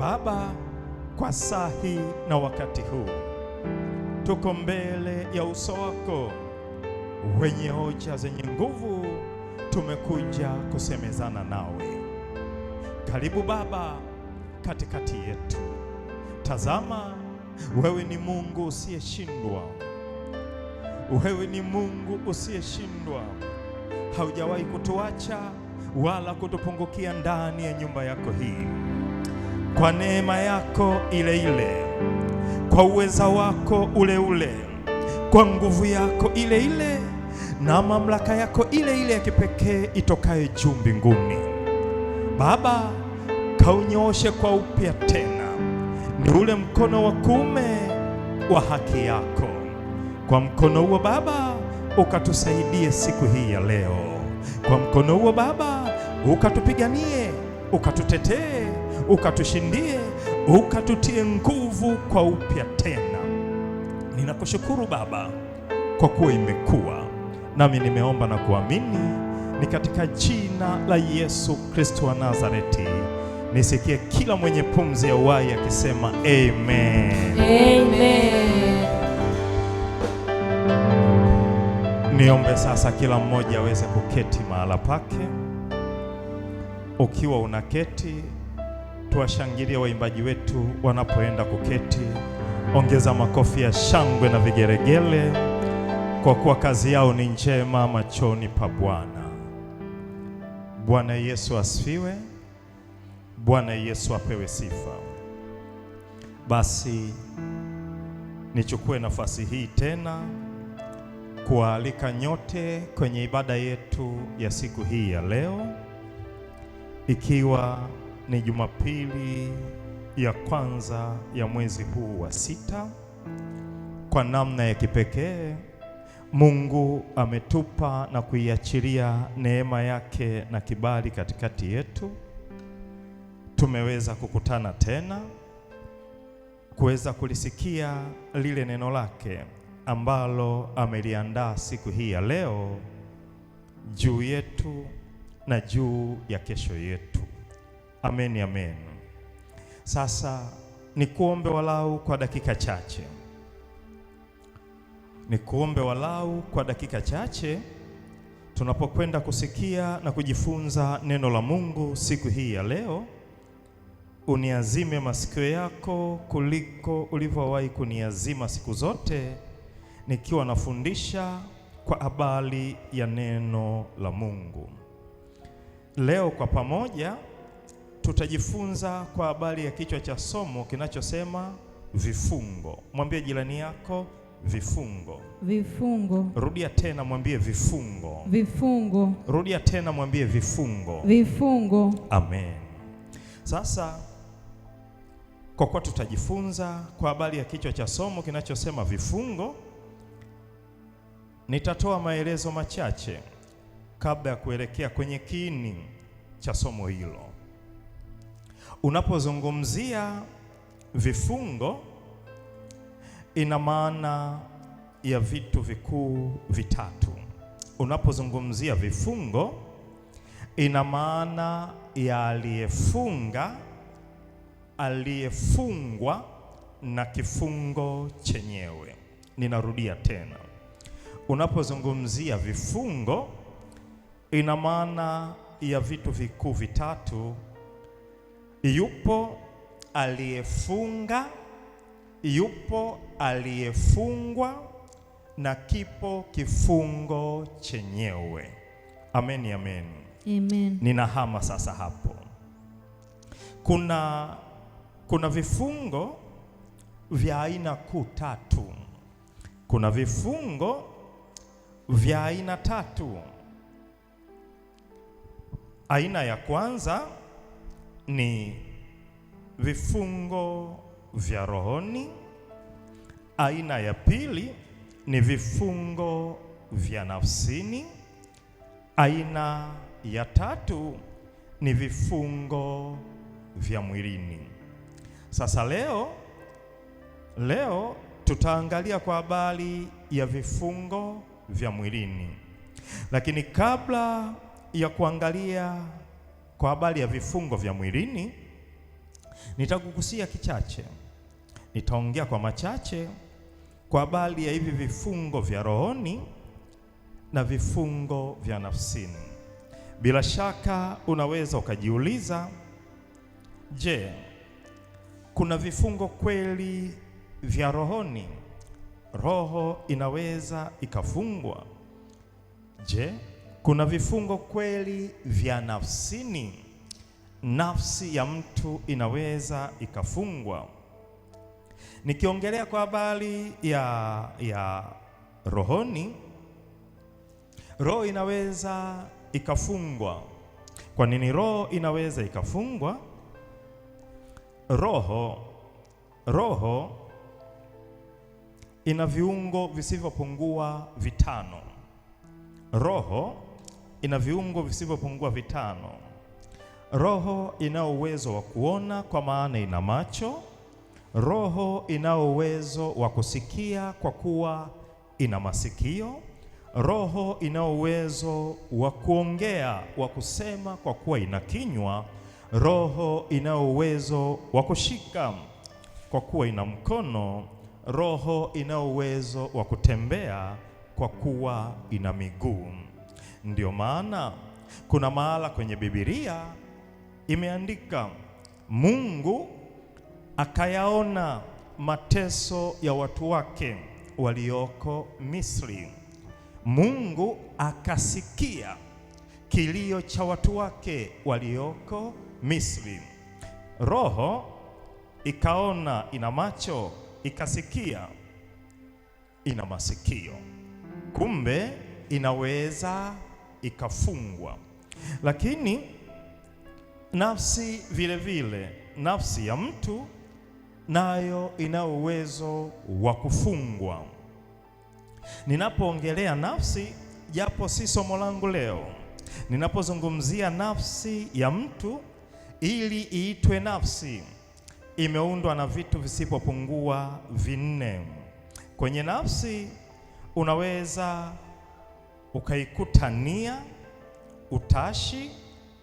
Baba, kwa saa hii na wakati huu tuko mbele ya uso wako wenye hoja zenye nguvu, tumekuja kusemezana nawe. Karibu Baba katikati yetu. Tazama, wewe ni Mungu usiyeshindwa. Wewe ni Mungu usiyeshindwa. Haujawahi kutuacha wala kutupungukia ndani ya nyumba yako hii. Kwa neema yako ile ile, kwa uweza wako ule ule, kwa nguvu yako ile ile, na mamlaka yako ile ile ya kipekee itokaye juu mbinguni, Baba, kaunyooshe kwa upya tena. Ni ule mkono wa kuume wa haki yako. Kwa mkono huo Baba, ukatusaidie siku hii ya leo. Kwa mkono huo Baba, ukatupiganie, ukatutetee, ukatushindie, ukatutie nguvu kwa upya tena. Ninakushukuru Baba kwa kuwa imekuwa, nami nimeomba na kuamini, ni katika jina la Yesu Kristo wa Nazareti. Nisikie kila mwenye pumzi ya uhai akisema amen. Amen. Niombe sasa kila mmoja aweze kuketi mahala pake. Ukiwa unaketi, tuwashangilie waimbaji wetu wanapoenda kuketi. Ongeza makofi ya shangwe na vigeregele, kwa kuwa kazi yao ni njema machoni pa Bwana. Bwana Yesu asifiwe. Bwana Yesu apewe sifa. Basi nichukue nafasi hii tena kuwaalika nyote kwenye ibada yetu ya siku hii ya leo, ikiwa ni Jumapili ya kwanza ya mwezi huu wa 6. Kwa namna ya kipekee Mungu ametupa na kuiachilia neema yake na kibali katikati yetu. Tumeweza kukutana tena kuweza kulisikia lile neno lake ambalo ameliandaa siku hii ya leo juu yetu na juu ya kesho yetu. Amen, amen. Sasa nikuombe walau kwa dakika chache. Nikuombe walau kwa dakika chache tunapokwenda kusikia na kujifunza neno la Mungu siku hii ya leo. Uniazime masikio yako kuliko ulivyowahi kuniazima siku zote nikiwa nafundisha kwa habari ya neno la Mungu. Leo kwa pamoja tutajifunza kwa habari ya kichwa cha somo kinachosema vifungo. Mwambie jirani yako vifungo. Vifungo. Rudia tena, mwambie vifungo. Vifungo. Rudia tena, mwambie vifungo. Vifungo. Amen. Sasa kwa kuwa tutajifunza kwa habari ya kichwa cha somo kinachosema vifungo, nitatoa maelezo machache kabla ya kuelekea kwenye kiini cha somo hilo. Unapozungumzia vifungo, ina maana ya vitu vikuu vitatu. Unapozungumzia vifungo, ina maana ya aliyefunga, aliyefungwa na kifungo chenyewe. Ninarudia tena. Unapozungumzia vifungo, ina maana ya vitu vikuu vitatu. Yupo aliyefunga, yupo aliyefungwa, na kipo kifungo chenyewe. Amen, amen. Amen. Ninahama sasa hapo. Kuna vifungo vya aina kuu tatu. Kuna vifungo vya aina tatu. Aina ya kwanza ni vifungo vya rohoni. Aina ya pili ni vifungo vya nafsini. Aina ya tatu ni vifungo vya mwilini. Sasa leo tutaangalia kwa habari ya vifungo vya mwilini. Lakini kabla ya kuangalia kwa habari ya vifungo vya mwilini, Nitakugusia kichache, nitaongea kwa machache kwa habari ya hivi vifungo vya rohoni na vifungo vya nafsini. Bila shaka unaweza ukajiuliza, je, kuna vifungo kweli vya rohoni? Roho inaweza ikafungwa? Je, kuna vifungo kweli vya nafsini? Nafsi ya mtu inaweza ikafungwa? Nikiongelea kwa habari ya rohoni, roho inaweza ikafungwa. Kwa nini roho inaweza ikafungwa? Roho ina viungo visivyopungua vitano. Roho ina viungo visivyopungua vitano. Roho ina uwezo wa kuona kwa maana ina macho. Roho ina uwezo wa kusikia kwa kuwa ina masikio. Roho ina uwezo wa kuongea, wa kusema kwa kuwa ina kinywa. Roho ina uwezo wa kushika kwa kuwa ina mkono. Roho ina uwezo wa kutembea kwa kuwa ina miguu. Ndio maana kuna mahala kwenye Biblia imeandika, Mungu akayaona mateso ya watu wake walioko Misri. Mungu akasikia kilio cha watu wake walioko Misri. Roho ikaona, ina macho, ikasikia, ina masikio. Kumbe inaweza ikafungwa. Lakini nafsi vile vile, nafsi ya mtu nayo ina uwezo wa kufungwa. Ninapoongelea nafsi, japo si somo langu leo, ninapozungumzia nafsi ya mtu, ili iitwe nafsi, imeundwa na vitu visipopungua vinne. Kwenye nafsi unaweza ukaikuta nia, utashi,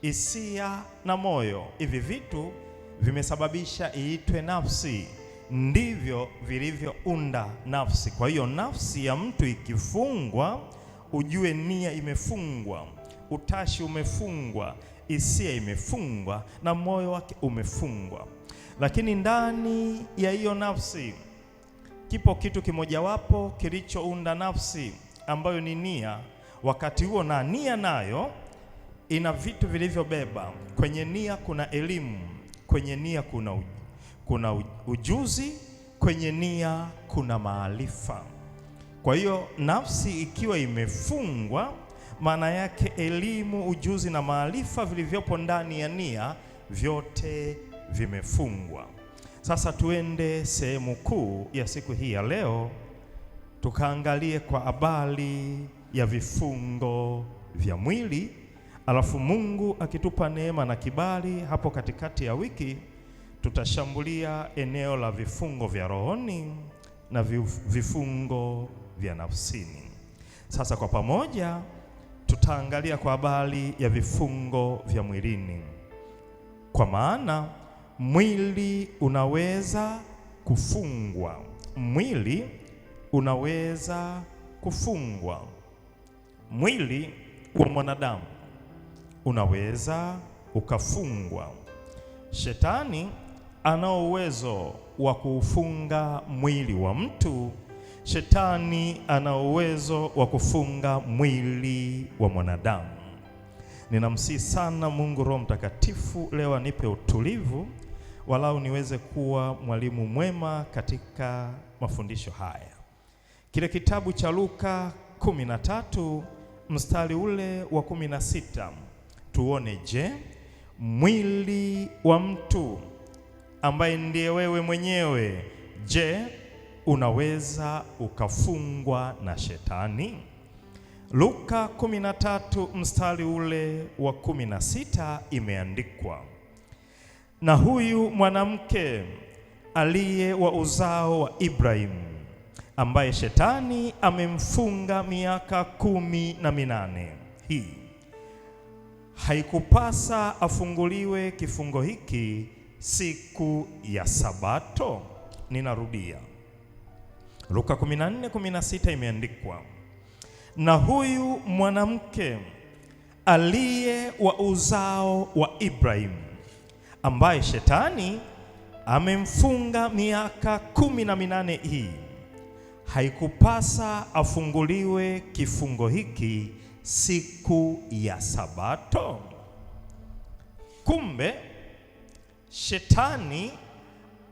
hisia na moyo. Hivi vitu vimesababisha iitwe nafsi, ndivyo vilivyounda nafsi. Kwa hiyo nafsi ya mtu ikifungwa, ujue nia imefungwa, utashi umefungwa, hisia imefungwa na moyo wake umefungwa. Lakini ndani ya hiyo nafsi kipo kitu kimojawapo kilichounda nafsi, ambayo ni nia. Wakati huo na nia nayo ina vitu vilivyobeba. Kwenye nia kuna elimu, kwenye nia kuna ujuzi, kwenye nia kuna maarifa. Kwa hiyo nafsi ikiwa imefungwa, maana yake elimu, ujuzi na maarifa vilivyopo ndani ya nia vyote vimefungwa. Sasa tuende sehemu kuu ya siku hii ya leo, tukaangalie kwa habari ya vifungo vya mwili. Alafu Mungu akitupa neema na kibali, hapo katikati ya wiki tutashambulia eneo la vifungo vya rohoni na vifungo vya nafsini. Sasa kwa pamoja tutaangalia kwa habari ya vifungo vya mwilini, kwa maana mwili unaweza kufungwa. Mwili unaweza kufungwa. Mwili wa mwanadamu unaweza ukafungwa. Shetani ana uwezo wa kuufunga mwili wa mtu. Shetani ana uwezo wa kufunga mwili wa mwanadamu. Ninamsihi sana Mungu Roho Mtakatifu leo anipe utulivu, walau niweze kuwa mwalimu mwema katika mafundisho haya. Kile kitabu cha Luka 13 mstari ule wa 16, tuone, je, mwili wa mtu ambaye ndiye wewe mwenyewe, je, unaweza ukafungwa na shetani? Luka 13 mstari ule wa 16 imeandikwa, na huyu mwanamke aliye wa uzao wa Ibrahimu, ambaye shetani amemfunga miaka 18, hii haikupasa afunguliwe kifungo hiki siku ya Sabato? Ninarudia, Luka 14:16 imeandikwa, na huyu mwanamke aliye wa uzao wa Ibrahimu, ambaye shetani amemfunga miaka 18 hii, haikupasa afunguliwe kifungo hiki siku ya Sabato? Kumbe shetani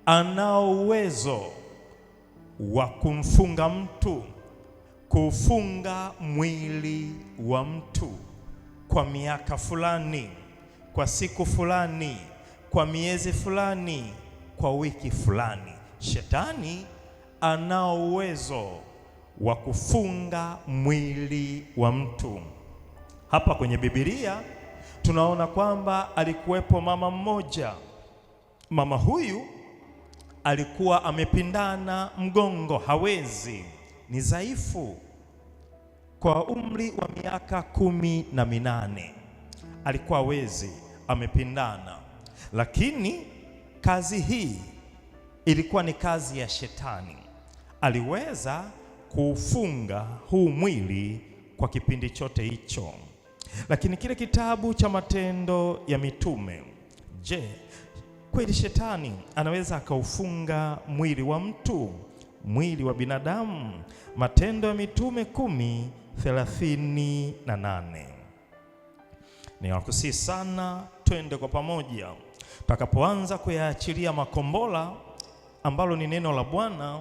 ana uwezo wa kumfunga mtu, kufunga mwili wa mtu kwa miaka fulani, kwa siku fulani, kwa miezi fulani, kwa wiki fulani. Shetani ana uwezo wa kufunga mwili wa mtu. Hapa kwenye Biblia tunaona kwamba alikuwepo mama mmoja. Mama huyu alikuwa amepindana mgongo, hawezi, ni dhaifu, kwa umri wa miaka 18 alikuwa hawezi, amepindana. Lakini kazi hii ilikuwa ni kazi ya shetani. Aliweza kuufunga huu mwili kwa kipindi chote hicho. Lakini kile kitabu cha Matendo ya Mitume, je, kweli shetani anaweza akaufunga mwili wa mtu, mwili wa binadamu? Matendo ya Mitume 10:38. Ninakusihi sana twende kwa pamoja tutakapoanza kuyaachilia makombola ambalo ni neno la Bwana.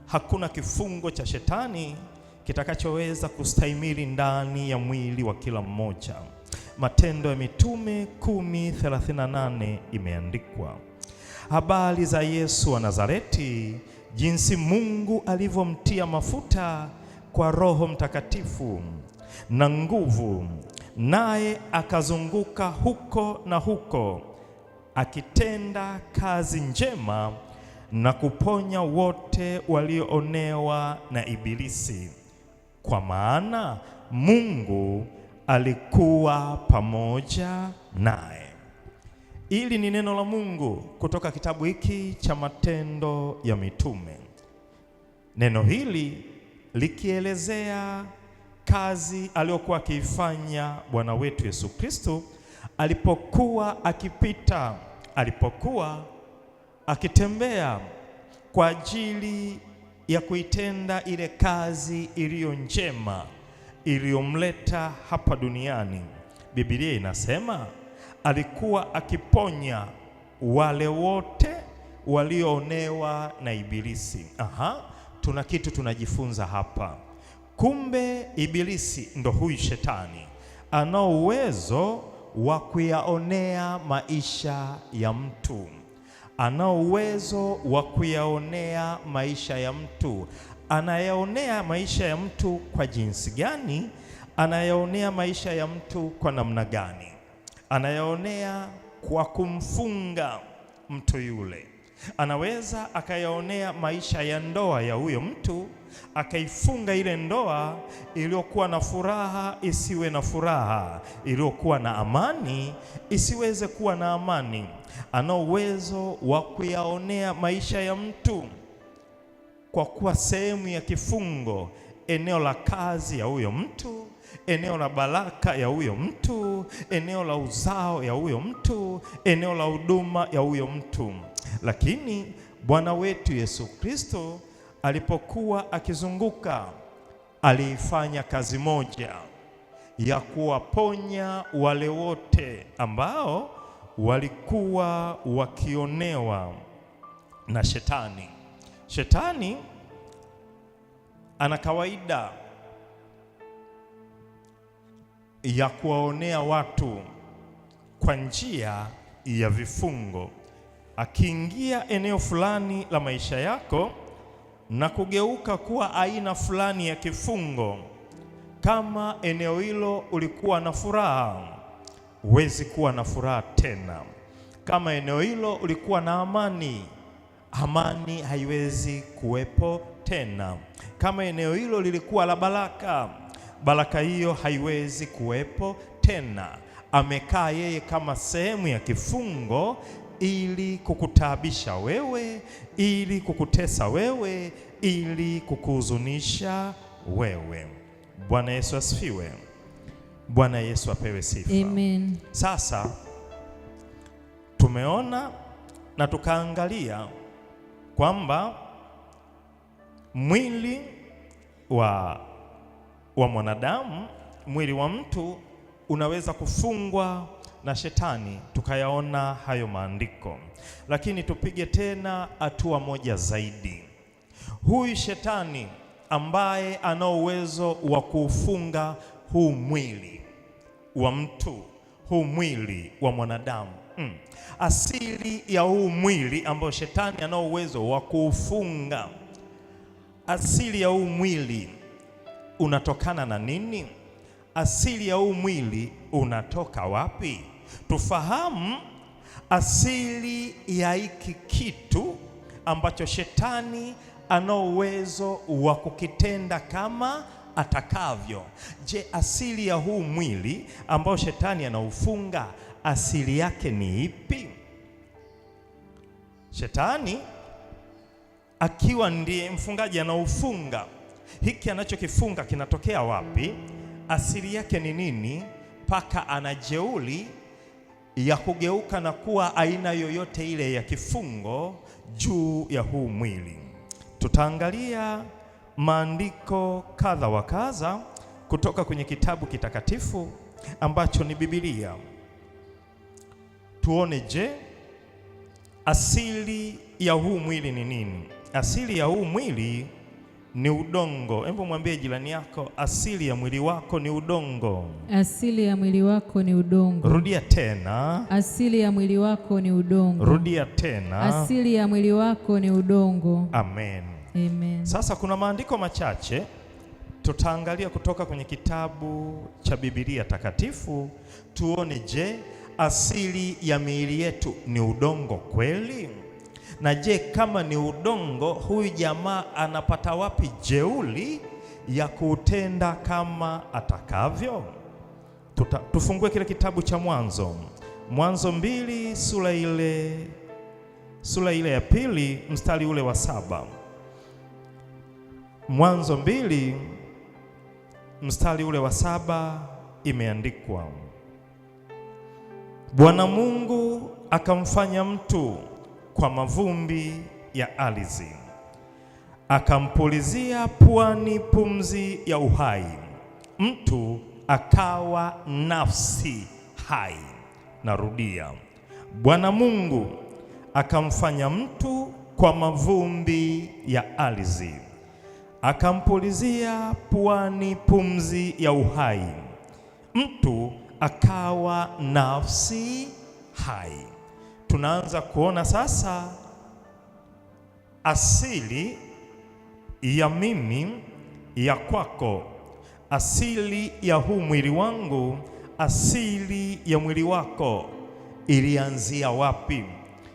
Hakuna kifungo cha shetani kitakachoweza kustahimili ndani ya mwili wa kila mmoja. Matendo ya Mitume 10:38 imeandikwa, habari za Yesu wa Nazareti, jinsi Mungu alivyomtia mafuta kwa Roho Mtakatifu na nguvu, naye akazunguka huko na huko akitenda kazi njema na kuponya wote walioonewa na Ibilisi, kwa maana Mungu alikuwa pamoja naye. Ili ni neno la Mungu kutoka kitabu hiki cha Matendo ya Mitume. Neno hili likielezea kazi aliyokuwa akiifanya Bwana wetu Yesu Kristo alipokuwa akipita, alipokuwa akitembea kwa ajili ya kuitenda ile kazi iliyo njema iliyomleta hapa duniani. Biblia inasema alikuwa akiponya wale wote walioonewa na Ibilisi. Tuna kitu tunajifunza hapa. Kumbe Ibilisi ndo huyu shetani, ana uwezo wa kuyaonea maisha ya mtu. Ana uwezo wa kuyaonea maisha ya mtu. Anayaonea maisha ya mtu kwa jinsi gani? Anayaonea maisha ya mtu kwa namna gani? Anayaonea kwa kumfunga mtu yule. Anaweza akayaonea maisha ya ndoa ya huyo mtu, akaifunga ile ndoa iliyokuwa na furaha isiwe na furaha, iliyokuwa na amani isiweze kuwa na amani. Ana uwezo wa kuyaonea maisha ya mtu kwa kuwa sehemu ya kifungo, eneo la kazi ya huyo mtu, eneo la baraka ya huyo mtu, eneo la uzao ya huyo mtu, eneo la huduma ya huyo mtu. Lakini Bwana wetu Yesu Kristo alipokuwa akizunguka, aliifanya kazi moja ya kuwaponya wale wote ambao walikuwa wakionewa na shetani. Shetani ana kawaida ya kuwaonea watu kwa njia ya vifungo. Akiingia eneo fulani la maisha yako na kugeuka kuwa aina fulani ya kifungo, kama eneo hilo ulikuwa na furaha, huwezi kuwa na furaha tena. Kama eneo hilo ulikuwa na amani, amani haiwezi kuwepo tena. Kama eneo hilo lilikuwa la baraka, baraka hiyo haiwezi kuwepo tena. Amekaa yeye kama sehemu ya kifungo ili kukutaabisha wewe, ili kukutesa wewe, ili kukuhuzunisha wewe. Bwana Yesu asifiwe. Bwana Yesu apewe sifa. Amen. Sasa tumeona na tukaangalia kwamba mwili wa mwanadamu, mwili wa mtu unaweza kufungwa na shetani, tukayaona hayo maandiko. Lakini tupige tena hatua moja zaidi. Huyu shetani ambaye ana uwezo wa kuufunga huu mwili wa mtu, huu mwili wa mwanadamu, asili ya huu mwili ambao shetani ana uwezo wa kuufunga, asili ya huu mwili unatokana na nini? Asili ya huu mwili unatoka wapi? Tufahamu asili ya hiki kitu ambacho shetani ana uwezo wa kukitenda kama atakavyo. Je, asili ya huu mwili ambao shetani anaufunga, asili yake ni ipi? Shetani akiwa ndiye mfungaji anaufunga, hiki anachokifunga kinatokea wapi? Asili yake ni nini mpaka ana jeuri ya kugeuka na kuwa aina yoyote ile ya kifungo juu ya huu mwili? Tutaangalia maandiko kadha wa kadha kutoka kwenye kitabu kitakatifu ambacho ni Biblia. Tuone, je, asili ya huu mwili ni nini? Asili ya huu mwili ni udongo. Hebu mwambie jirani yako, asili ya mwili wako ni udongo. Asili ya mwili wako ni udongo. Rudia tena. Asili ya mwili wako ni udongo. Rudia tena. Asili ya mwili wako ni udongo. Amen. Amen. Sasa kuna maandiko machache tutaangalia kutoka kwenye kitabu cha Biblia takatifu, tuone, je, asili ya miili yetu ni udongo kweli? Na je, kama ni udongo, huyu jamaa anapata wapi jeuri ya kutenda kama atakavyo? Tufungue kile kitabu cha Mwanzo 2 sura ile ya pili mstari ule wa 7. Mwanzo 2 mstari ule wa 7 imeandikwa, Bwana Mungu akamfanya mtu kwa mavumbi ya ardhi, akampulizia puani pumzi ya uhai, mtu akawa nafsi hai. Narudia, Bwana Mungu akamfanya mtu kwa mavumbi ya ardhi, akampulizia puani pumzi ya uhai, mtu akawa nafsi hai. Tunaanza kuona sasa asili ya mimi, ya kwako, asili ya huu mwili wangu, asili ya mwili wako ilianzia wapi?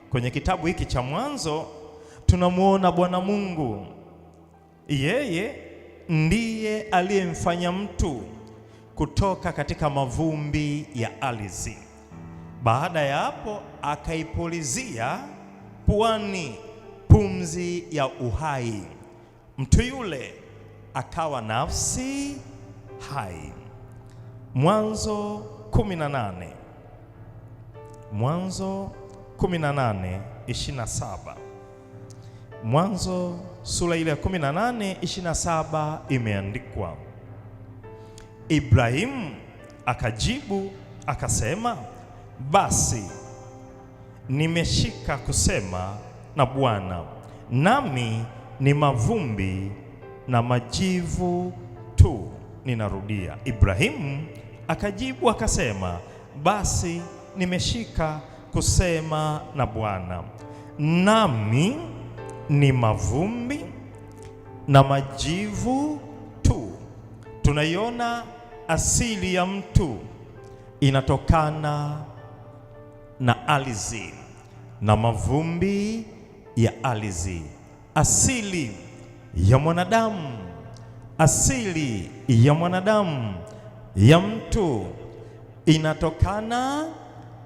Kwenye kitabu hiki cha Mwanzo tunamuona Bwana Mungu, yeye ndiye aliyemfanya mtu kutoka katika mavumbi ya ardhi. Baada ya hapo akaipulizia puani pumzi ya uhai, mtu yule akawa nafsi hai. Mwanzo 18 27. Mwanzo sura ile ya 18:27 imeandikwa, Ibrahimu akajibu akasema, basi nimeshika kusema na Bwana, nami ni mavumbi na majivu tu. Ninarudia, Ibrahimu akajibu akasema, basi nimeshika kusema na Bwana, nami ni mavumbi na majivu tu. Tunaiona asili ya mtu inatokana na ardhi na mavumbi ya ardhi. Asili ya mwanadamu, asili ya mwanadamu, ya mtu inatokana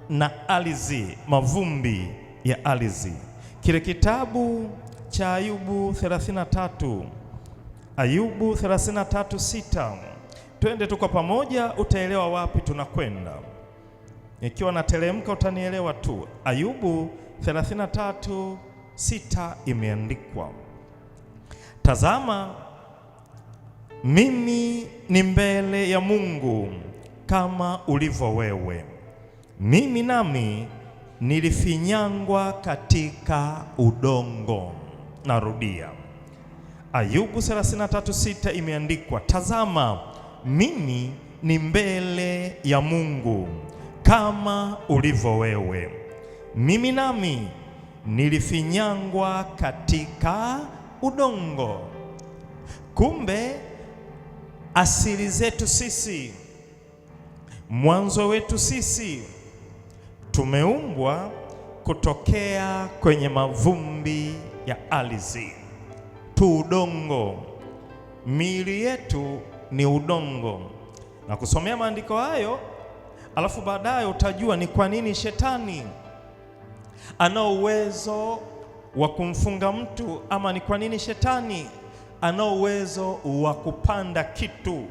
na ardhi, mavumbi ya ardhi. Kile kitabu cha Ayubu 33, Ayubu 33:6. Twende tuko pamoja, utaelewa wapi tunakwenda. Ikiwa nateremka utanielewa tu. Ayubu 33:6 imeandikwa, tazama, mimi ni mbele ya Mungu kama ulivyo wewe, mimi nami nilifinyangwa katika udongo. Narudia, Ayubu 33:6 imeandikwa, tazama, mimi ni mbele ya Mungu kama ulivyo wewe, mimi nami nilifinyangwa katika udongo. Kumbe asili zetu sisi, mwanzo wetu sisi, tumeumbwa kutokea kwenye mavumbi ya ardhi, tu udongo. Miili yetu ni udongo. Na kusomea maandiko hayo, alafu baadaye utajua ni kwa nini shetani ana uwezo wa kumfunga mtu, ama ni kwa nini shetani ana uwezo wa kupanda kitu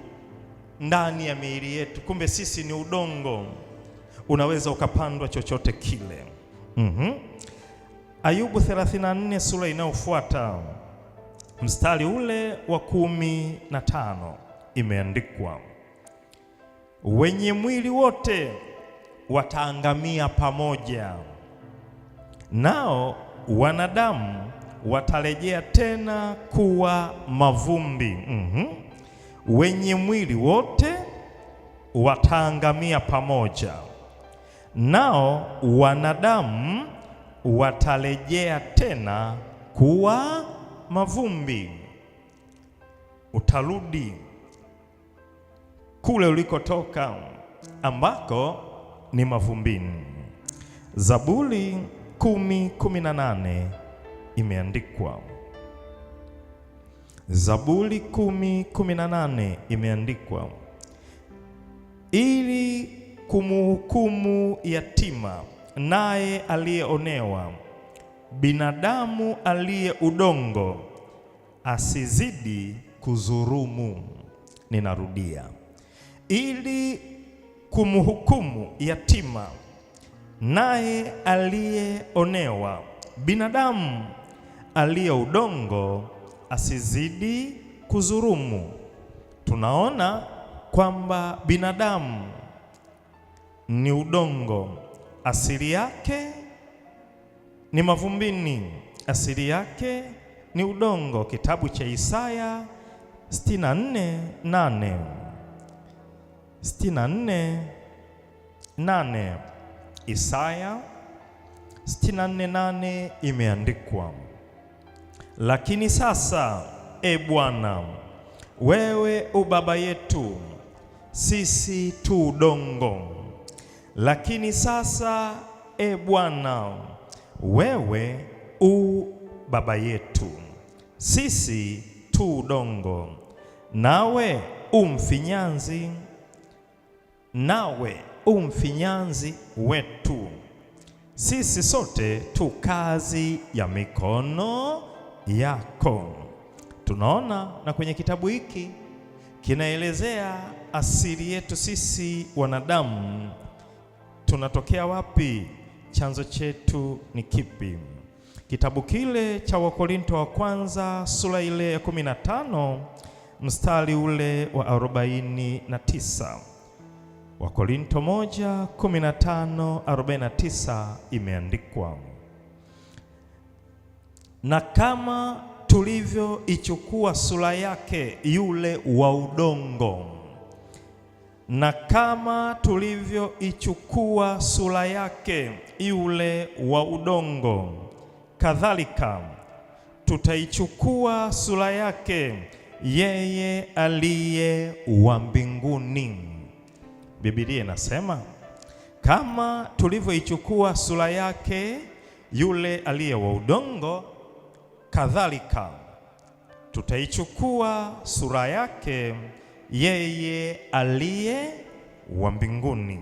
ndani ya miili yetu. Kumbe sisi ni udongo, unaweza ukapandwa chochote kile. Ayubu 34 sura inayofuata mstari ule wa 15 imeandikwa, wenye mwili wote wataangamia pamoja, nao wanadamu watarejea tena kuwa mavumbi. Wenye mwili wote wataangamia pamoja, nao wanadamu watarejea tena kuwa mavumbi. Utarudi kule ulikotoka ambako ni mavumbini. Zaburi 10:18 imeandikwa, Zaburi 10:18 imeandikwa, ili kumhukumu yatima naye aliyeonewa, binadamu aliye udongo asizidi kudhulumu. Ninarudia, ili kumhukumu yatima naye aliyeonewa, binadamu aliye udongo asizidi kudhulumu. Tunaona kwamba binadamu ni udongo, asili yake ni mavumbini, asili yake ni udongo. Kitabu cha Isaya 64:8, 64:8, Isaya 64:8 imeandikwa, lakini sasa, e Bwana, wewe u baba yetu, sisi tu udongo. Lakini sasa, e Bwana, wewe u baba yetu, sisi tu udongo, nawe umfinyanzi, nawe umfinyanzi wetu, sisi sote tu kazi ya mikono yako. Tunaona na kwenye kitabu hiki kinaelezea asili yetu sisi wanadamu. Tunatokea wapi? Chanzo chetu ni kipi? Kitabu kile cha Wakorinto wa kwanza sura ile ya 15 mstari ule wa 49. Wakorinto 1:15-49 imeandikwa, na kama tulivyoichukua sura yake yule wa udongo, na kama tulivyoichukua sura yake yule wa udongo, kadhalika tutaichukua sura yake yeye aliye wa mbinguni. Biblia inasema kama tulivyoichukua sura yake yule aliye wa udongo, kadhalika tutaichukua sura yake yeye aliye wa mbinguni.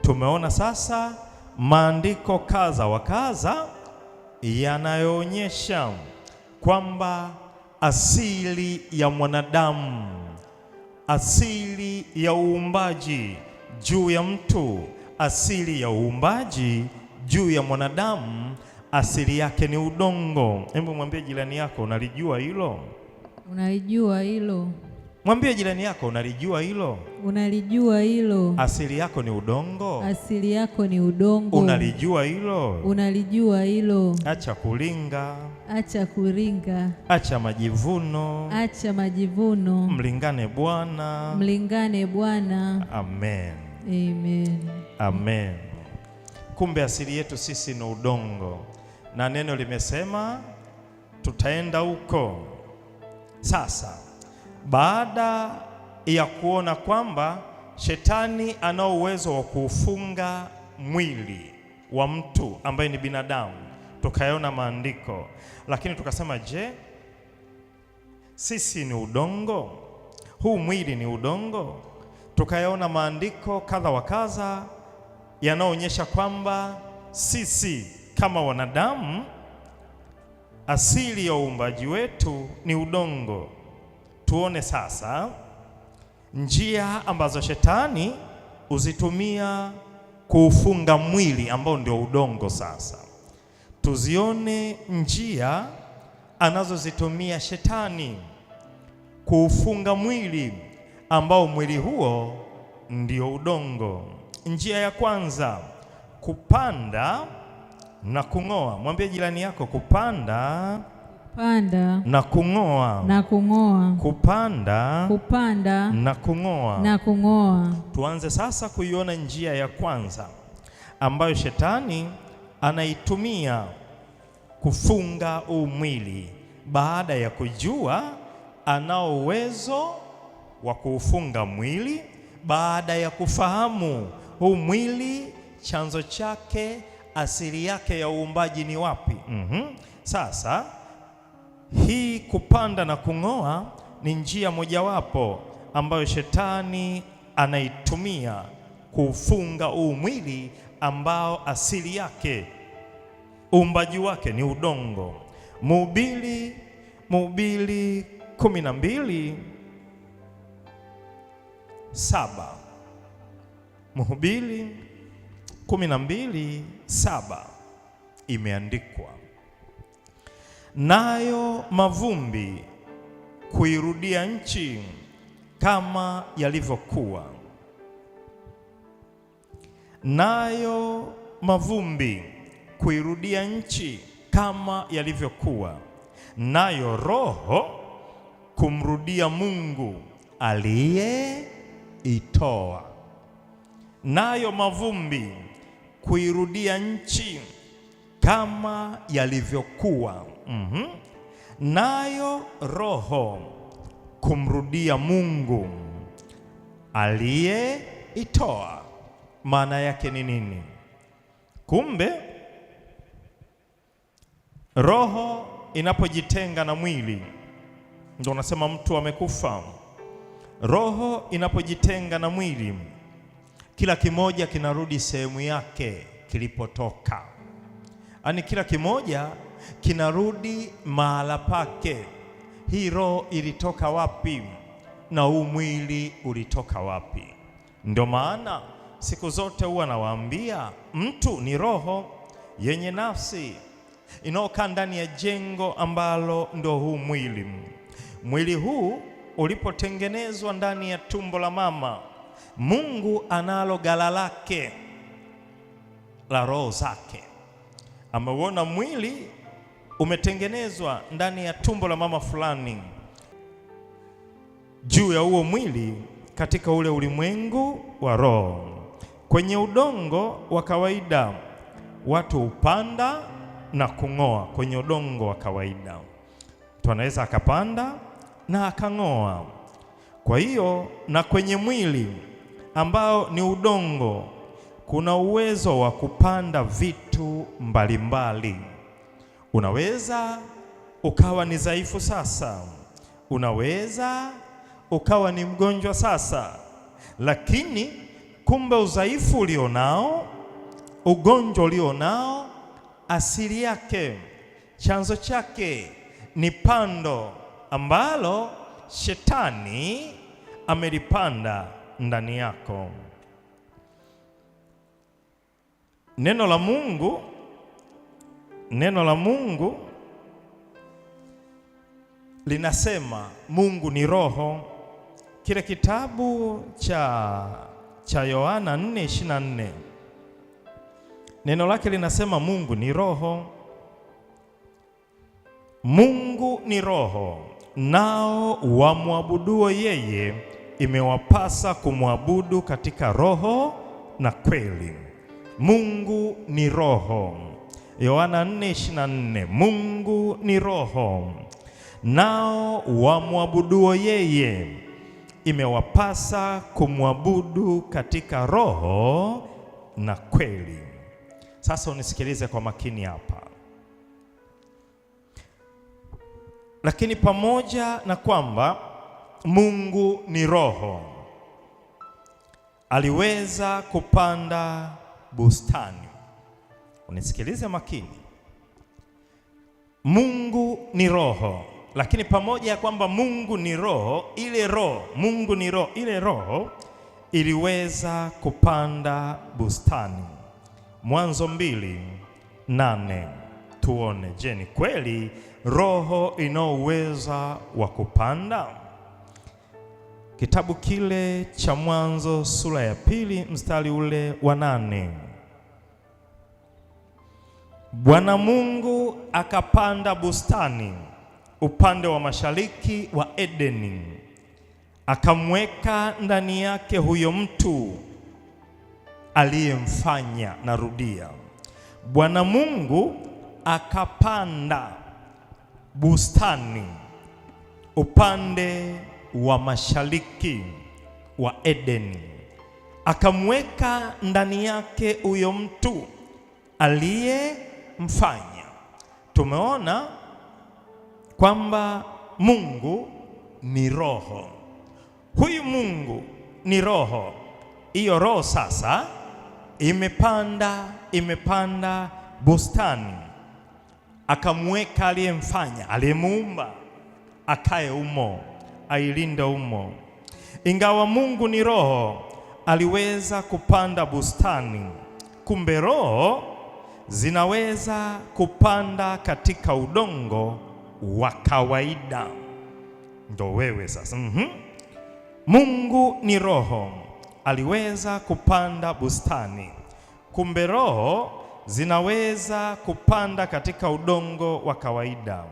Tumeona sasa maandiko kadha wa kadha yanayoonyesha kwamba asili ya mwanadamu, asili ya uumbaji juu ya mtu, asili ya uumbaji juu ya mwanadamu, asili yake ni udongo. Hebu mwambie jirani yako, unalijua hilo? Unalijua hilo? Mwambie jirani yako, unalijua hilo? Unalijua hilo? Asili yako ni udongo. Asili yako ni udongo. Unalijua hilo? Unalijua hilo? Acha kulinga. Acha kuringa. Acha majivuno. Acha majivuno. Mlingane Bwana. Mlingane Bwana. Amen. Amen. Amen. Kumbe asili yetu sisi ni udongo, na neno limesema tutaenda huko. Sasa baada ya kuona kwamba shetani ana uwezo wa kuufunga mwili wa mtu ambaye ni binadamu, tukayaona maandiko, lakini tukasema, je, sisi ni udongo? Huu mwili ni udongo? Tukayaona maandiko kadha wa kadha yanaonyesha kwamba sisi kama wanadamu, asili ya uumbaji wetu ni udongo. Tuone sasa njia ambazo shetani huzitumia kuufunga mwili ambao ndio udongo. Sasa tuzione njia anazozitumia shetani kuufunga mwili ambao mwili huo ndio udongo. Njia ya kwanza, kupanda na kung'oa. Mwambie jirani yako, kupanda na kung'oa. Na kung'oa. Kupanda na kung'oa. Na kung'oa. Tuanze sasa kuiona njia ya kwanza ambayo shetani anaitumia kufunga huu mwili, baada ya kujua anao uwezo wa kuufunga mwili, baada ya kufahamu huu mwili chanzo chake, asili yake ya uumbaji ni wapi. Sasa hii kupanda na kung'oa ni njia mojawapo ambayo shetani anaitumia kuufunga huu mwili ambao asili yake, uumbaji wake ni udongo. Mhubiri 12:7. Mhubiri 12:7 imeandikwa, nayo mavumbi kuirudia nchi kama yalivyokuwa. Nayo mavumbi kuirudia nchi kama yalivyokuwa, nayo roho kumrudia Mungu aliyeitoa. Nayo mavumbi kuirudia nchi kama yalivyokuwa, nayo roho kumrudia Mungu aliyeitoa. Maana yake ni nini? Kumbe roho inapojitenga na mwili ndio unasema mtu amekufa. Roho inapojitenga na mwili, kila kimoja kinarudi sehemu yake kilipotoka. Yaani kila kimoja kinarudi mahala pake. Hii roho ilitoka wapi na huu mwili ulitoka wapi? Ndio maana siku zote huwa nawaambia, mtu ni roho yenye nafsi inayokaa ndani ya jengo ambalo ndio huu mwili. Mwili huu ulipotengenezwa ndani ya tumbo la mama, Mungu analo ghala lake la roho zake. Ameuona mwili umetengenezwa ndani ya tumbo la mama fulani. Juu ya huo mwili, katika ule ulimwengu wa roho, kwenye udongo wa kawaida watu hupanda na kung'oa. Kwenye udongo wa kawaida mtu anaweza akapanda na akang'oa. Kwa hiyo na kwenye mwili ambao ni udongo kuna uwezo wa kupanda vitu mbalimbali. Unaweza ukawa ni dhaifu sasa, unaweza ukawa ni mgonjwa sasa, lakini kumbe udhaifu ulionao, ugonjwa ulio nao asili yake, chanzo chake ni pando ambalo shetani amelipanda ndani yako. Neno la Mungu linasema Mungu ni roho. Kile kitabu cha Yohana 4:24 neno lake linasema Mungu ni roho. Mungu ni roho, nao wamwabuduo yeye imewapasa kumwabudu katika roho na kweli. Mungu ni roho. Yohana 4:24, Mungu ni roho, nao wamwabuduo yeye imewapasa kumwabudu katika roho na kweli. Sasa unisikilize kwa makini hapa. Lakini pamoja na kwamba Mungu ni roho, aliweza kupanda bustani. Unisikilize makini. Mungu ni roho, lakini pamoja ya kwamba Mungu ni roho, Mungu ni roho, ile roho iliweza kupanda bustani. Mwanzo 2:8. Tuone, je, ni kweli roho ina uwezo wa kupanda? Kitabu kile cha Mwanzo sura ya 2 mstari ule wa 8. Bwana Mungu akapanda bustani upande wa mashariki wa Edeni, akamweka ndani yake huyo mtu aliyemfanya. Narudia, Bwana Mungu akapanda bustani upande wa mashariki wa Edeni, akamweka ndani yake huyo mtu aliyemfanya. Tumeona kwamba Mungu ni roho. Huyu Mungu ni roho. Hiyo roho sasa imepanda bustani, akamweka aliyemfanya, aliyemuumba akae umo, ailinde umo. Ingawa Mungu ni roho, aliweza kupanda bustani. Kumbe roho zinaweza kupanda katika udongo wa kawaida. Ndo wewe sasa. Mungu ni roho, aliweza kupanda bustani. Kumbe roho zinaweza kupanda katika udongo wa kawaida.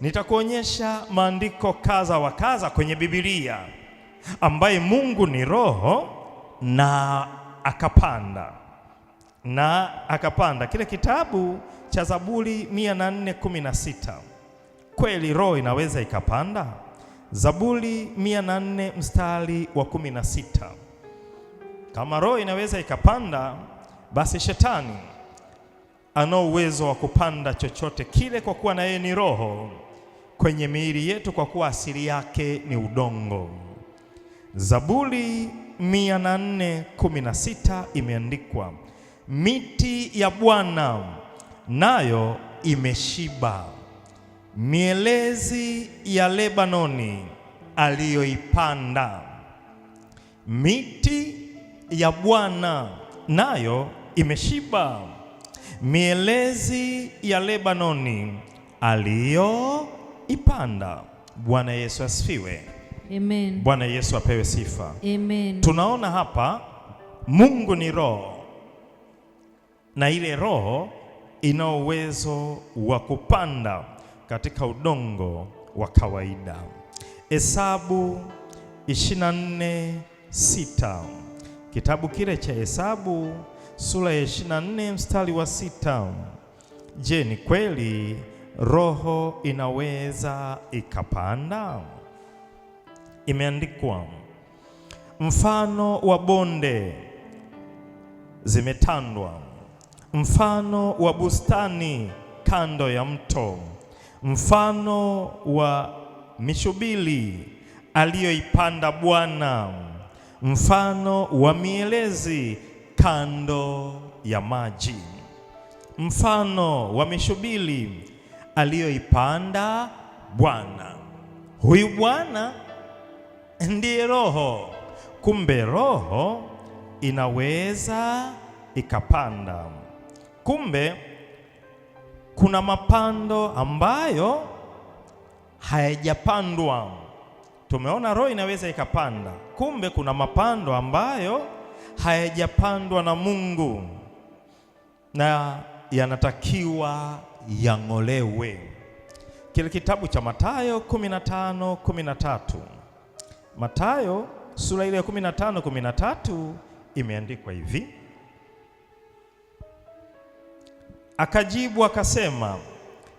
Nitakuonyesha maandiko kadha wa kadha kwenye Biblia ambaye Mungu ni roho na akapanda. Kile kitabu cha Zaburi 104:16. Kweli roho inaweza ikapanda? Zaburi 104 mstari wa 16. Kama roho inaweza ikapanda, basi shetani ana uwezo wa kupanda chochote kile, kwa kuwa na yeye ni roho kwenye miili yetu, kwa kuwa asili yake ni udongo. Zaburi 104:16 imeandikwa, miti ya Bwana nayo imeshiba, mielezi ya Lebanoni aliyoipanda. Miti ya Bwana nayo imeshiba, mielezi ya Lebanoni aliyoipanda. Bwana Yesu asifiwe. Amen. Bwana Yesu apewe sifa. Amen. Tunaona hapa Mungu ni roho, na ile roho ina uwezo wa kupanda katika udongo wa kawaida. Hesabu 24:6. Kitabu kile cha Hesabu sura ya 24 mstari wa 6. Je, ni kweli roho inaweza ikapanda? Imeandikwa, mfano wa bonde zimetandwa, mfano wa bustani kando ya mto, mfano wa mishubili aliyoipanda Bwana, mfano wa mielezi kando ya maji. Mfano wa mishubiri aliyoipanda Bwana. Huyu Bwana ndiye Roho. Kumbe Roho inaweza ikapanda. Kumbe kuna mapando ambayo hayajapandwa. Tumeona Roho inaweza ikapanda. Kumbe kuna mapando ambayo hayajapandwa na Mungu na yanatakiwa yang'olewe. Kile kitabu cha Mathayo 15:13. Mathayo sura ile ya 15:13 imeandikwa hivi: akajibu akasema,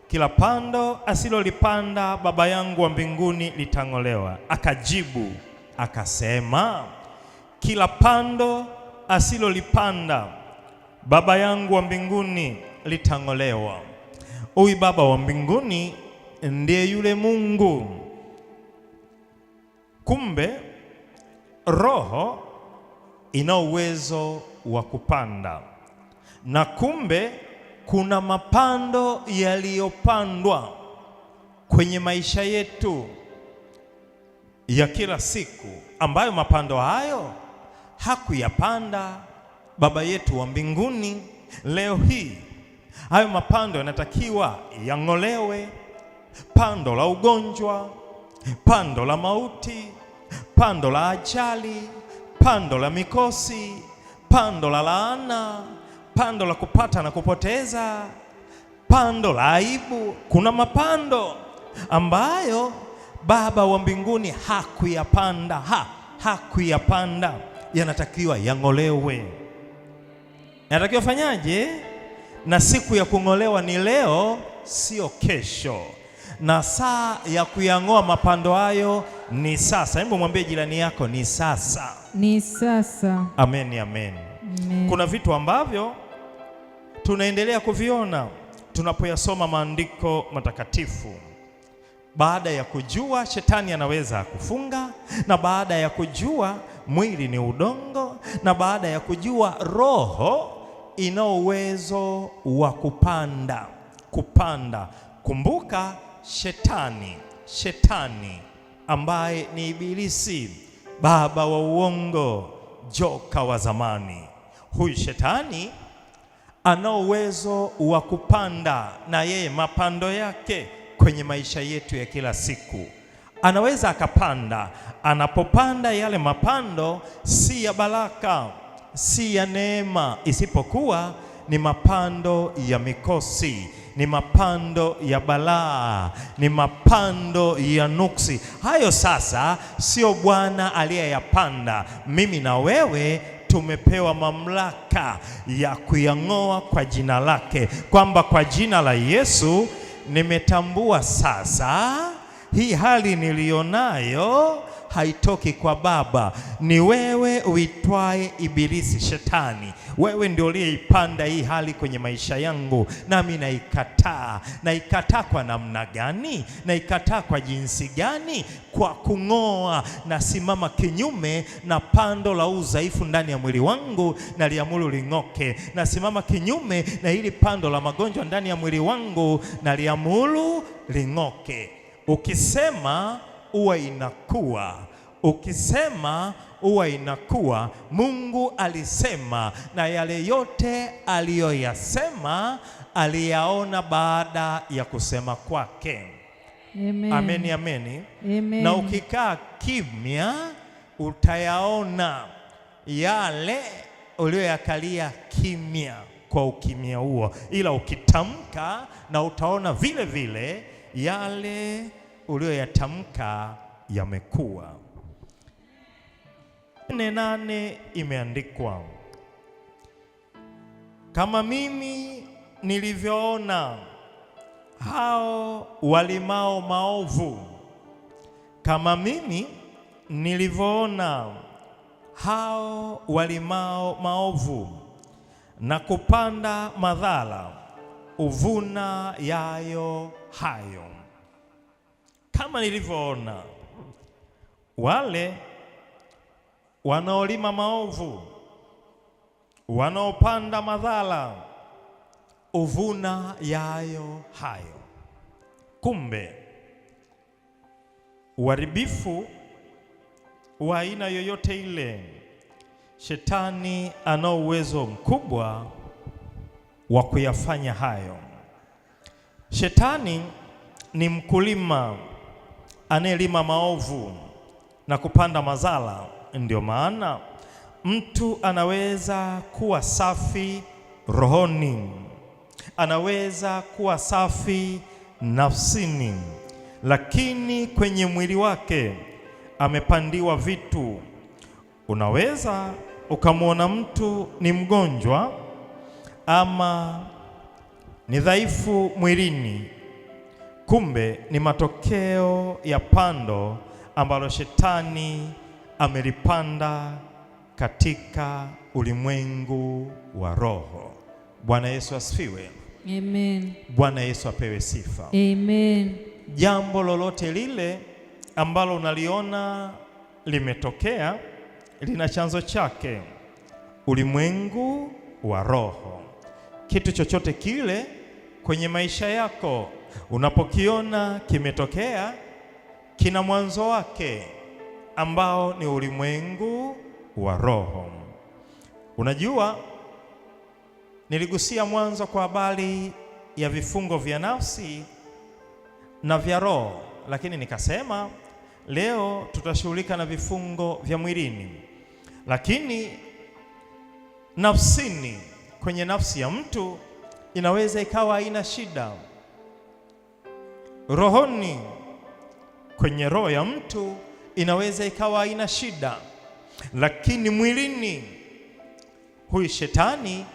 kila pando asilolipanda Baba yangu wa mbinguni litang'olewa. Akajibu akasema, kila pando asilolipanda Baba yangu wa mbinguni litang'olewa. Huyu Baba wa mbinguni ndiye yule Mungu. Kumbe Roho ina uwezo wa kupanda, na kumbe kuna mapando yaliyopandwa kwenye maisha yetu ya kila siku, ambayo mapando hayo hakuyapanda Baba yetu wa mbinguni. Leo hii hayo mapando yanatakiwa yang'olewe. Pando la ugonjwa, pando la mauti, pando la ajali, pando la mikosi, pando la laana, pando la kupata na kupoteza, pando la aibu. Kuna mapando ambayo Baba wa mbinguni hakuyapanda, yanatakiwa yang'olewe. Yanatakiwa fanyaje? Na siku ya kung'olewa ni leo, sio kesho. Na saa ya kuyang'oa mapando hayo ni sasa. Hebu mwambie jirani yako, ni sasa. Ni sasa. Amen, amen. Amen. Kuna vitu ambavyo tunaendelea kuviona tunapoyasoma maandiko matakatifu. Baada ya kujua shetani anaweza kufunga, na baada ya kujua mwili ni udongo, na baada ya kujua Roho ina uwezo wa kupanda. Kumbuka shetani ambaye ni Ibilisi, baba wa uongo, joka wa zamani. Huyu shetani ana uwezo wa kupanda, na yeye mapando yake kwenye maisha yetu ya kila siku anaweza akapanda. Anapopanda yale mapando si ya baraka, si ya neema, isipokuwa ni mapando ya mikosi, ni mapando ya balaa, ni mapando ya nuksi. Hayo sasa sio Bwana aliyeyapanda. Mimi na wewe tumepewa mamlaka ya kuyang'oa kwa jina lake, kwamba kwa jina la Yesu nimetambua sasa hii hali nilionayo haitoki kwa Baba. Ni wewe uitwaye Ibilisi, shetani. Wewe ndio uliyeipanda hii hali kwenye maisha yangu, nami naikataa. Naikataa kwa namna gani? Naikataa kwa jinsi gani? Kwa kung'oa. Nasimama kinyume na pando la udhaifu ndani ya mwili wangu, na liamuru ling'oke. Nasimama kinyume na hili pando la magonjwa ndani ya mwili wangu, na liamuru ling'oke. Ukisema huwa inakuwa. Ukisema huwa inakuwa. Mungu alisema, na yale yote aliyoyasema aliyaona baada ya kusema kwake. Amen. Amen, amen. Amen. Na ukikaa kimya utayaona yale uliyoyakalia kimya kwa ukimya huo, ila ukitamka na utaona vile vile yale uliyoyatamka yamekuwa. 4:8 imeandikwa, kama mimi nilivyoona hao walimao maovu, kama mimi nilivyoona hao walimao maovu na kupanda madhara, uvuna yayo hayo. Kama nilivyoona wale wanaolima maovu, wanaopanda madhara uvuna yayo hayo. Kumbe uharibifu wa aina yoyote ile, shetani ana uwezo mkubwa wa kuyafanya hayo. Shetani ni mkulima anayelima maovu na kupanda madhara. Ndio maana mtu anaweza kuwa safi rohoni, anaweza kuwa safi nafsini, lakini kwenye mwili wake amepandiwa vitu. Unaweza ukamwona mtu ni mgonjwa ama ni dhaifu mwilini, kumbe ni matokeo ya pando ambalo shetani amelipanda katika ulimwengu wa roho. Bwana Yesu asifiwe. Amen. Bwana Yesu apewe sifa. Amen. Jambo lolote lile ambalo unaliona limetokea lina chanzo chake ulimwengu wa roho. Kitu chochote kile kwenye maisha yako unapokiona kimetokea, kina mwanzo wake ambao ni ulimwengu wa roho. Unajua, niligusia mwanzo kwa habari ya vifungo vya nafsi na vya roho, lakini nikasema leo tutashughulika na vifungo vya mwilini. Lakini nafsini, kwenye nafsi ya mtu inaweza ikawa haina shida. Rohoni, kwenye roho ya mtu inaweza ikawa haina shida, lakini mwilini, huyu shetani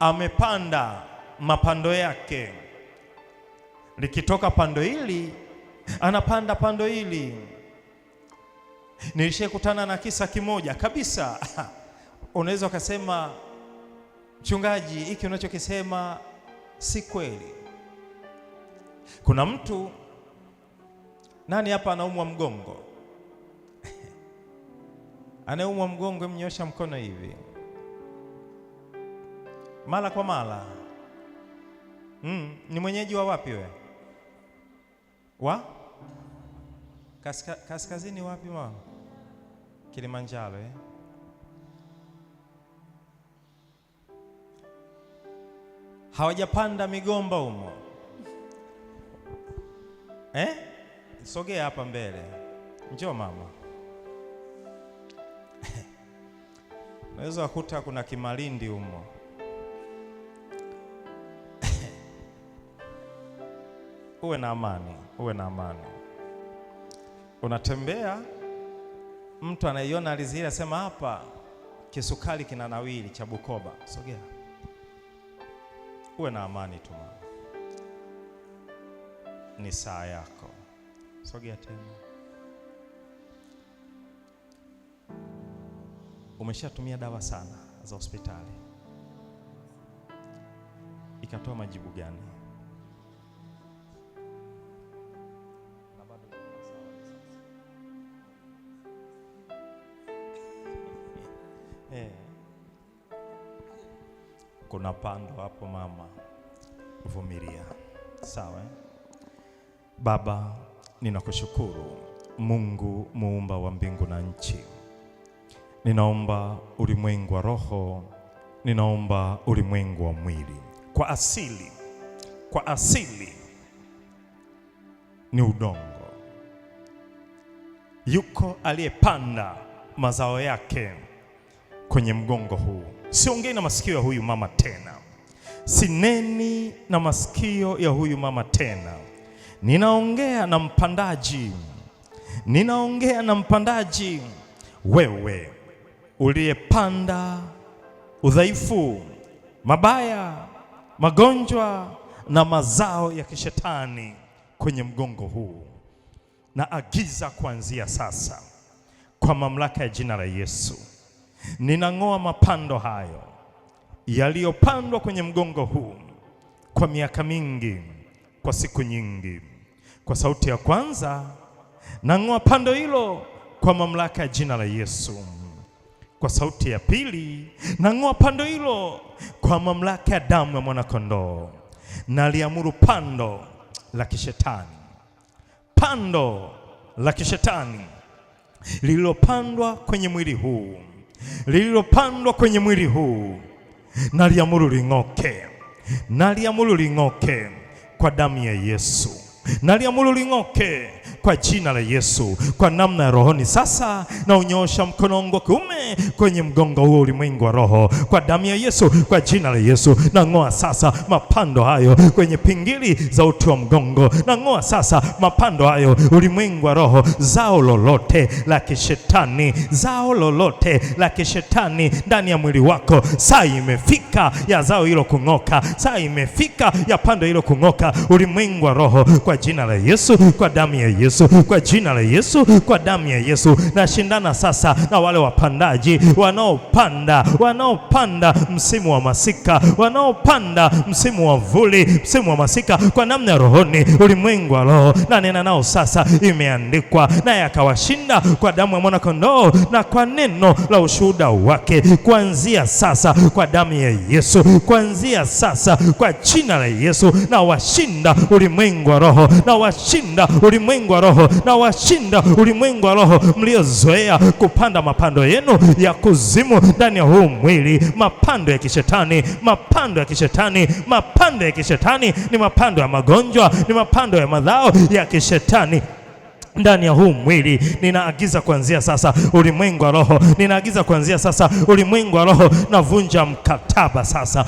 amepanda mapando yake. Likitoka pando hili anapanda pando hili. Nilishakutana na kisa kimoja kabisa. Unaweza ukasema, mchungaji, hiki unachokisema si kweli. Kuna mtu, nani hapa anaumwa mgongo? Anaumwa mgongo, mnyosha mkono hivi. Mara kwa mara. Ni mwenyeji wa wapi wewe? Wa? Kaskazini wapi mama? Kilimanjaro eh? Hawajapanda migomba humo eh? Sogea hapa mbele. Njoo mama. Unaweza kukuta kuna kimalindi humo. Uwe na amani, uwe na amani. Unatembea, mtu anaiona alizira, asema hapa kisukari kinanawili cha Bukoba. Sogea. Uwe na amani tu mama. Ni saa yako. Sogea tena. Umeshatumia dawa sana za hospitali, ikatoa majibu gani? Kuna pando hapo mama, vumilia. Sawa. Baba, ninakushukuru Mungu muumba wa mbingu na nchi. Ninaomba ulimwengu wa roho, ninaomba ulimwengu wa mwili. Kwa asili ni udongo. Yuko aliyepanda mazao yake kwenye mgongo huu. Siongei na masikio ya huyu mama tena. Sineni na masikio ya huyu mama tena. Ninaongea na mpandaji. Ninaongea na mpandaji. Wewe uliyepanda udhaifu, mabaya, magonjwa na mazao ya kishetani kwenye mgongo huu, na agiza kuanzia sasa kwa mamlaka ya jina la Yesu, ninang'oa mapando hayo yaliyopandwa kwenye mgongo huu kwa miaka mingi, kwa siku nyingi. Kwa sauti ya kwanza, nang'oa pando hilo kwa mamlaka ya jina la Yesu. Kwa sauti ya pili, nang'oa pando hilo kwa mamlaka ya damu ya mwanakondoo. Naliamuru pando la kishetani, pando la kishetani lililopandwa kwenye mwili huu, lililopandwa kwenye mwili huu, naliamuru ling'oke, naliamuru ling'oke kwa damu ya Yesu, naliamuru ling'oke kwa jina la Yesu, kwa namna ya rohoni. Sasa na unyoosha mkono wangu wa kuume kwenye mgongo huo ulimwengu wa roho, kwa damu ya Yesu, kwa jina la Yesu. Na ng'oa sasa mapando hayo kwenye pingili za uti wa mgongo, na ng'oa sasa mapando hayo ulimwengu wa roho. Zao lolote la kishetani, zao lolote la kishetani ndani ya mwili wako, saa imefika ya zao hilo kung'oka, saa imefika ya pando hilo kung'oka ulimwengu wa roho, kwa jina la Yesu, kwa damu ya Yesu, kwa jina la Yesu, kwa damu ya Yesu. Na shindana sasa na wale wapandaji wanaopanda msimu wa masika, wanaopanda msimu wa vuli, msimu wa masika, kwa namna ya rohoni ulimwengu wa roho. Na nena nao sasa, imeandikwa naye akawashinda kwa damu ya mwanakondoo na kwa neno la ushuhuda wake. Kuanzia sasa kwa damu ya Yesu, kuanzia sasa kwa jina la Yesu, na washinda ulimwengu wa roho, na washinda ulimwengu wa roho, na washinda ulimwengu wa roho mliozoea kupanda mapando yenu ya kuzimu ndani ya huu mwili. Mapando ya kishetani, mapando ya kishetani, mapando ya kishetani ni mapando ya magonjwa, ni mapando ya madhao ya kishetani ndani ya huu mwili. Ninaagiza kuanzia sasa ulimwengu wa roho, ninaagiza kuanzia sasa ulimwengu wa roho, navunja mkataba sasa,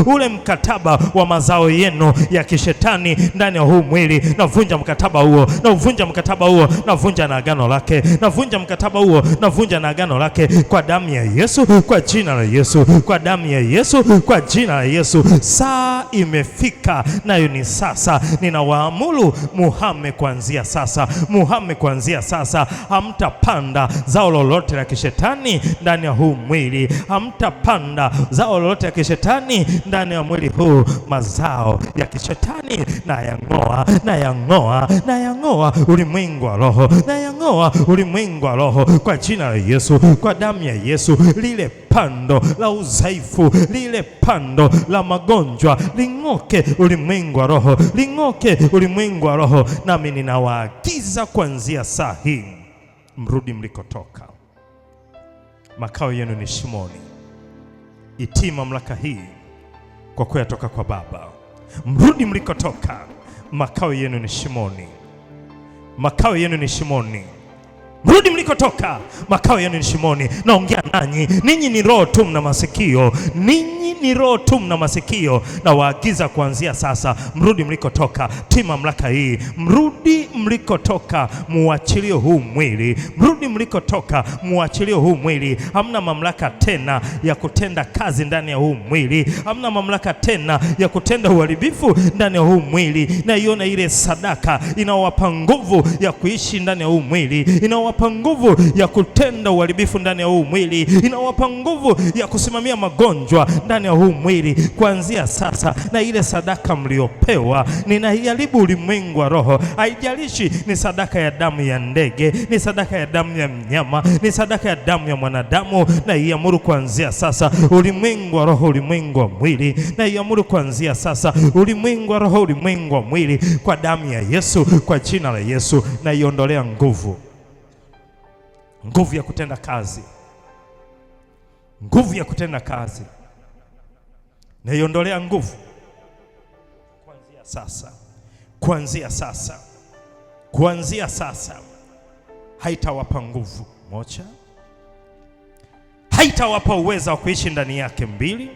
ule mkataba wa mazao yenu ya kishetani ndani ya huu mwili. Navunja mkataba huo, navunja mkataba huo, navunja na agano lake, navunja mkataba huo, navunja na agano lake kwa damu ya Yesu, kwa jina la Yesu, kwa damu ya Yesu, kwa jina la Yesu. Saa imefika, nayo ni sasa. Ninawaamuru muhame kuanzia sasa, muhame kuanzia sasa. Hamtapanda zao lolote la kishetani ndani ya huu mwili, hamtapanda zao lolote la kishetani ndani ya mwili huu. Mazao ya kishetani na yang'oa, na yang'oa, na yang'oa ulimwengu wa roho, na yang'oa ulimwengu wa roho kwa jina la Yesu, kwa damu ya Yesu. Lile pando la udhaifu, lile pando la magonjwa ling'oke ulimwengu wa roho, ling'oke ulimwengu wa roho. Nami ninawaagiza kuanzia saa hii, mrudi mlikotoka. Makao yenu ni shimoni. Itii mamlaka hii kwa kuwa yatoka kwa Baba. Mrudi mlikotoka. Makao yenu ni shimoni, makao yenu ni shimoni. Mrudi mlikotoka, makao yenu ni shimoni. Naongea nanyi, ninyi ni roho tu mna masikio, ninyi ni roho tu mna masikio. Na waagiza kuanzia sasa, mrudi mlikotoka. Tii mamlaka hii, mrudi mlikotoka, muachilie huu mwili. Mrudi mlikotoka, muachilie huu mwili. Hamna mamlaka tena ya kutenda kazi ndani ya huu mwili, hamna mamlaka tena ya kutenda uharibifu ndani ya huu mwili. Na iona ile sadaka inawapa nguvu ya kuishi ndani ya huu mwili, inawapa nguvu ya kutenda uharibifu ndani ya huu mwili, inawapa nguvu ya kusimamia magonjwa ndani ya huu mwili. Kuanzia sasa, na ile sadaka mliopewa, ninaiharibu ulimwengu wa roho. Haijalishi ni sadaka ya damu ya ndege, ni sadaka ya damu ya mnyama, ni sadaka ya damu ya mwanadamu, na iamuru kuanzia sasa ulimwengu wa roho, ulimwengu wa mwili, na iamuru kuanzia sasa ulimwengu wa roho, ulimwengu wa mwili, kwa damu ya Yesu, kwa jina la Yesu. Na iondolea nguvu, nguvu ya kutenda kazi, nguvu ya kutenda kazi, na iondolea nguvu kuanzia sasa, kuanzia sasa, kuanzia sasa. Haitawapa nguvu. Moja, haitawapa uweza wa kuishi ndani yake. Mbili,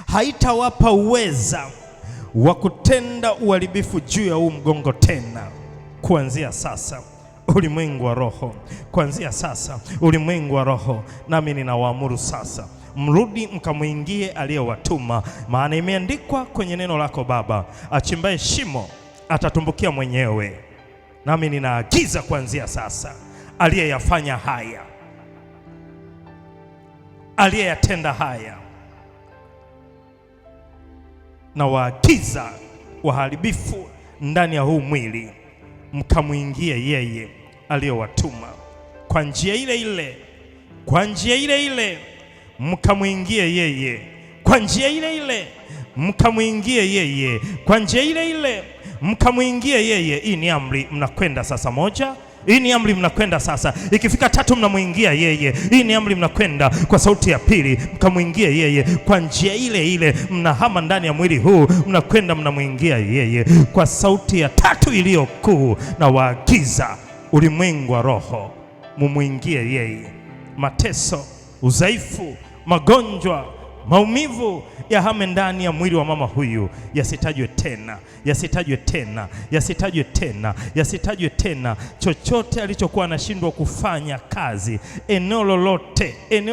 haitawapa uweza wa kutenda uharibifu juu ya huu mgongo tena. Kuanzia sasa ulimwengu wa roho, kuanzia sasa ulimwengu wa roho. Nami ninawaamuru sasa, mrudi mkamwingie aliyewatuma, maana imeandikwa kwenye neno lako Baba, achimbaye shimo atatumbukia mwenyewe. Nami ninaagiza kuanzia sasa, aliyeyafanya haya, aliyeyatenda haya, na waagiza waharibifu ndani ya huu mwili, mkamwingie yeye aliyowatuma kwa njia ile ile, kwa njia ile ile mkamwingie yeye, kwa njia ile ile mkamwingie yeye, kwa njia ile ile mkamwingie yeye. Hii ni amri, mnakwenda sasa moja. Hii ni amri, mnakwenda sasa. Ikifika 3 mnamwingia yeye. Hii ni amri, mnakwenda kwa sauti ya pili, mkamwingie yeye kwa njia ile ile. Mnahama ndani ya mwili huu, mnakwenda mnamwingia yeye kwa sauti ya 3 iliyo kuu. Na waagiza ulimwengu wa roho, mumwingie yeye. Mateso, udhaifu, magonjwa, maumivu yahame ndani ya mwili wa mama huyu, yasitajwe tena, yasitajwe tena, yasitajwe tena, yasitajwe tena. Chochote alichokuwa anashindwa kufanya kazi, eneo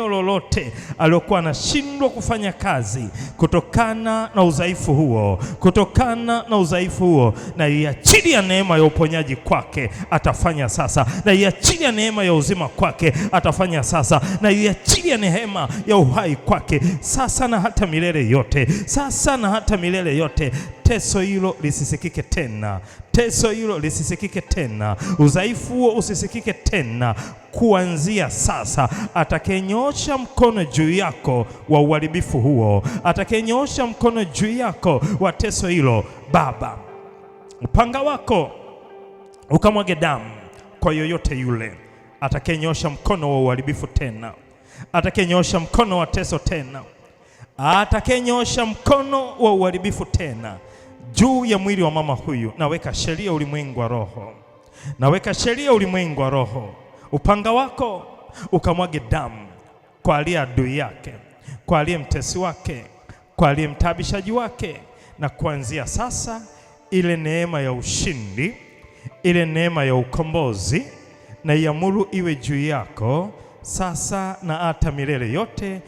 lolote aliokuwa anashindwa kufanya kazi kutokana na udhaifu huo, kutokana na udhaifu huo, na iachilia neema ya uponyaji kwake, atafanya sasa. Na iachilia neema ya uzima kwake, atafanya sasa. Na iachilia neema ya uhai kwake sasa na hata milele yote, sasa na hata milele yote. Teso hilo lisisikike tena, teso hilo lisisikike tena, udhaifu huo usisikike tena. Kuanzia sasa, atakayenyosha mkono juu yako wa uharibifu huo, atakayenyosha mkono juu yako wa teso hilo, Baba, upanga wako ukamwage damu kwa yoyote yule atakayenyosha mkono wa uharibifu tena, atakayenyosha mkono wa teso tena, atakayenyosha mkono wa uharibifu tena juu ya mwili wa mama huyu. Naweka sheria ulimwengu wa roho, naweka sheria ulimwengu wa roho. Upanga wako ukamwage damu kwa aliye adui yake, kwa aliye mtesi wake, kwa aliye mtabishaji wake. Na kuanzia sasa, ile neema ya ushindi, ile neema ya ukombozi, na iamuru iwe juu yako sasa na hata milele yote.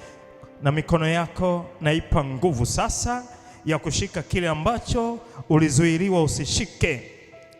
Na mikono yako naipa nguvu sasa ya kushika kile ambacho ulizuiliwa usishike,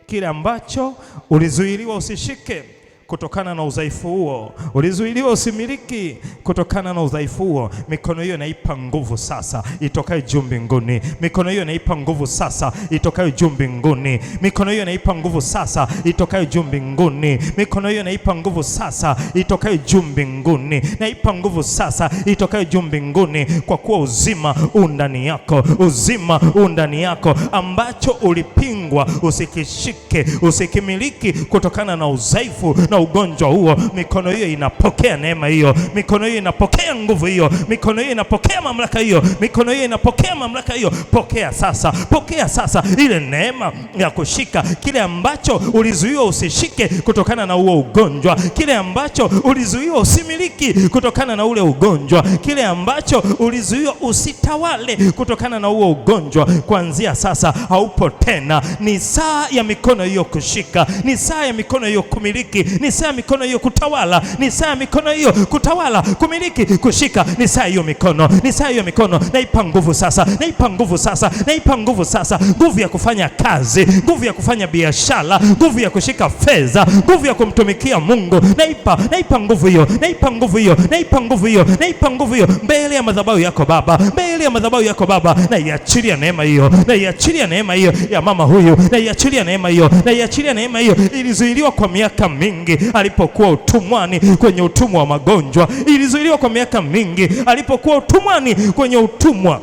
kile ambacho ulizuiliwa usishike kutokana na udhaifu huo, ulizuiliwa usimiliki kutokana na udhaifu huo. Mikono hiyo naipa nguvu sasa itokayo juu mbinguni, mikono hiyo naipa nguvu sasa itokayo juu mbinguni, mikono hiyo naipa nguvu sasa itokayo juu mbinguni, mikono hiyo naipa nguvu sasa itokayo juu mbinguni, naipa nguvu sasa itokayo juu mbinguni. Kwa kuwa uzima ndani yako, uzima ndani yako, ambacho ulipingwa usikishike, usikimiliki kutokana na udhaifu na ugonjwa huo. Mikono hiyo inapokea neema hiyo, mikono hiyo inapokea nguvu hiyo, mikono hiyo inapokea mamlaka hiyo, mikono hiyo inapokea mamlaka hiyo. Pokea sasa, pokea sasa ile neema ya kushika kile ambacho ulizuiwa usishike kutokana na huo ugonjwa, kile ambacho ulizuiwa usimiliki kutokana na ule ugonjwa, kile ambacho ulizuiwa usitawale kutokana na huo ugonjwa. Kuanzia sasa haupo tena. Ni saa ya mikono hiyo kushika, ni saa ya mikono hiyo kumiliki, ni saa ya mikono hiyo kutawala, ni saa ya mikono hiyo kutawala, kumiliki, kushika. Ni saa hiyo mikono, ni saa hiyo mikono. Naipa nguvu sasa, naipa nguvu sasa, naipa nguvu sasa, nguvu ya kufanya kazi, nguvu ya kufanya biashara, nguvu ya kushika fedha, nguvu ya kumtumikia Mungu. Naipa nguvu hiyo, naipa nguvu hiyo, naipa nguvu hiyo, naipa nguvu hiyo mbele ya madhabahu yako Baba, mbele ya madhabahu yako Baba. Na iachilia neema hiyo, na iachilia neema hiyo ya mama huyu, na iachilia neema hiyo, na iachilia neema hiyo. Ilizuiliwa kwa miaka mingi alipokuwa utumwani, kwenye utumwa wa magonjwa. Ilizuiliwa kwa miaka mingi alipokuwa utumwani, kwenye utumwa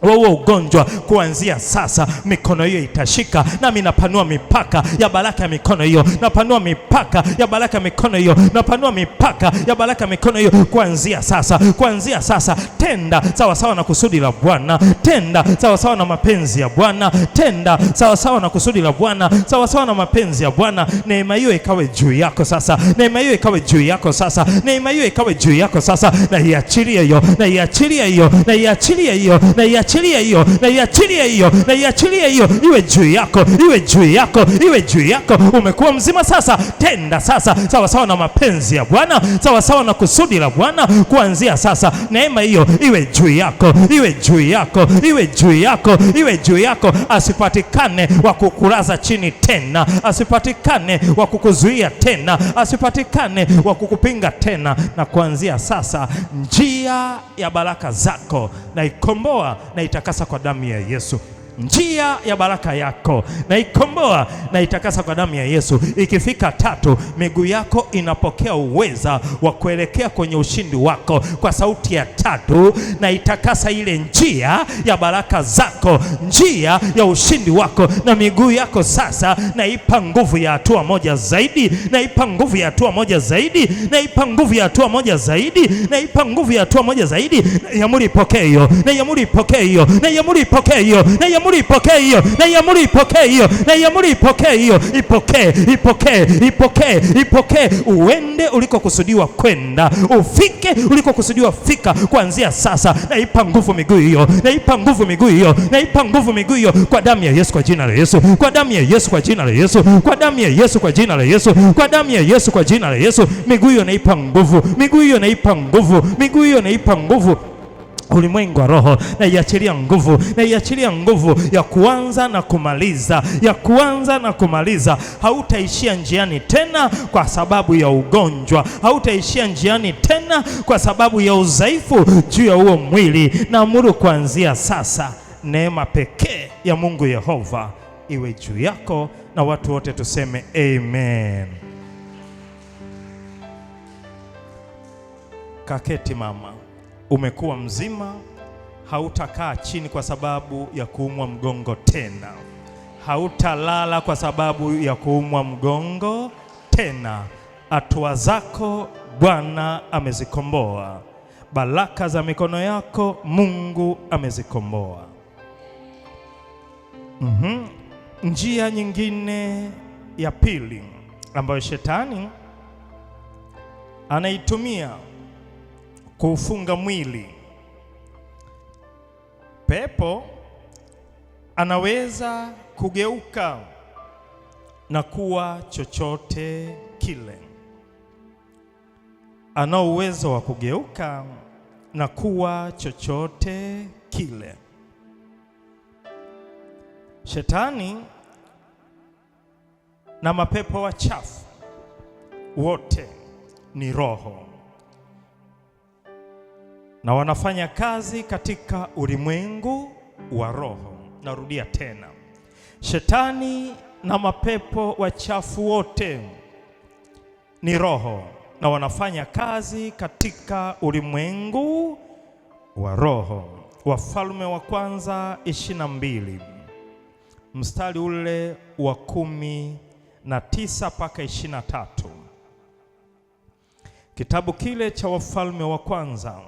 wa ugonjwa. Kuanzia sasa mikono hiyo itashika, nami napanua mipaka ya baraka ya mikono hiyo, napanua mipaka ya baraka ya mikono hiyo, napanua mipaka ya baraka ya mikono hiyo. Kuanzia sasa, kuanzia sasa, tenda sawa sawa na kusudi la Bwana, tenda sawa sawa na mapenzi ya Bwana, tenda sawa sawa na kusudi la Bwana, sawa sawa na mapenzi ya Bwana. Neema hiyo ikawe juu yako sasa, neema hiyo ikawe juu yako sasa, neema hiyo ikawe juu yako sasa. Na iachilie hiyo, na iachilie hiyo, na iachilie hiyo, na iachilie hiyo, na iachilie hiyo, na iachilie hiyo, iwe juu yako, iwe juu yako, iwe juu yako. Umekuwa mzima sasa, tenda sasa sawa sawa na mapenzi ya Bwana, sawa sawa na kusudi la Bwana. Kuanzia sasa neema hiyo iwe juu yako, iwe juu yako, iwe juu yako, iwe juu yako. Asipatikane wa kukulaza chini tena, asipatikane wa kukuzuia tena, asipatikane wa kukupinga tena. Na kuanzia sasa njia ya baraka zako na ikomboa na itakasa kwa damu ya Yesu. njia ya baraka yako naikomboa, naitakasa kwa damu ya Yesu. Ikifika 3, miguu yako inapokea uweza wa kuelekea kwenye ushindi wako. Kwa sauti ya 3, naitakasa ile njia ya baraka zako, njia ya ushindi wako, na miguu yako sasa naipa nguvu ya hatua moja zaidi, naipa nguvu ya hatua moja zaidi, naipa nguvu ya hatua moja zaidi, naipa nguvu ya hatua moja zaidi. Naiamuru ipokee hiyo, naiamuru ipokee hiyo, naiamuru ipokee hiyo, naiamuru ipokee hiyo, naiamuru ipokee hiyo, naiamuru ipokee hiyo. Ipokee, ipokee, ipokee, ipokee. Uende ulikokusudiwa kwenda, ufike ulikokusudiwa fika kuanzia sasa. Naipa nguvu miguu hiyo, naipa nguvu miguu hiyo, naipa nguvu miguu hiyo kwa damu ya Yesu, kwa jina la Yesu, kwa damu ya Yesu, kwa jina la Yesu, kwa damu ya Yesu, kwa jina la Yesu, kwa damu ya Yesu, kwa jina la Yesu. Miguu hiyo naipa nguvu, miguu hiyo naipa nguvu, miguu hiyo naipa nguvu. Ulimwengu wa roho naiachilia nguvu, naiachilia nguvu ya kuanza na kumaliza, ya kuanza na kumaliza. Hautaishia njiani tena kwa sababu ya ugonjwa, hautaishia njiani tena kwa sababu ya udhaifu juu ya huo mwili. Naamuru kuanzia sasa neema pekee ya Mungu Yehova iwe juu yako, na watu wote tuseme amen. Kaketi mama, umekuwa mzima, hautakaa chini kwa sababu ya kuumwa mgongo tena, hautalala kwa sababu ya kuumwa mgongo tena. Hatua zako Bwana amezikomboa, baraka za mikono yako Mungu amezikomboa. Njia nyingine ya pili ambayo shetani anaitumia kuufunga mwili. Pepo anaweza kugeuka na kuwa chochote kile. Ana uwezo wa kugeuka na kuwa chochote kile. Shetani na mapepo wachafu wote ni roho na wanafanya kazi katika ulimwengu wa roho. Narudia tena, shetani na mapepo wachafu wote ni roho na wanafanya kazi katika ulimwengu wa roho. Wafalme wa kwanza 22 mstari ule wa 19 mpaka 23. Kitabu kile cha Wafalme wa kwanza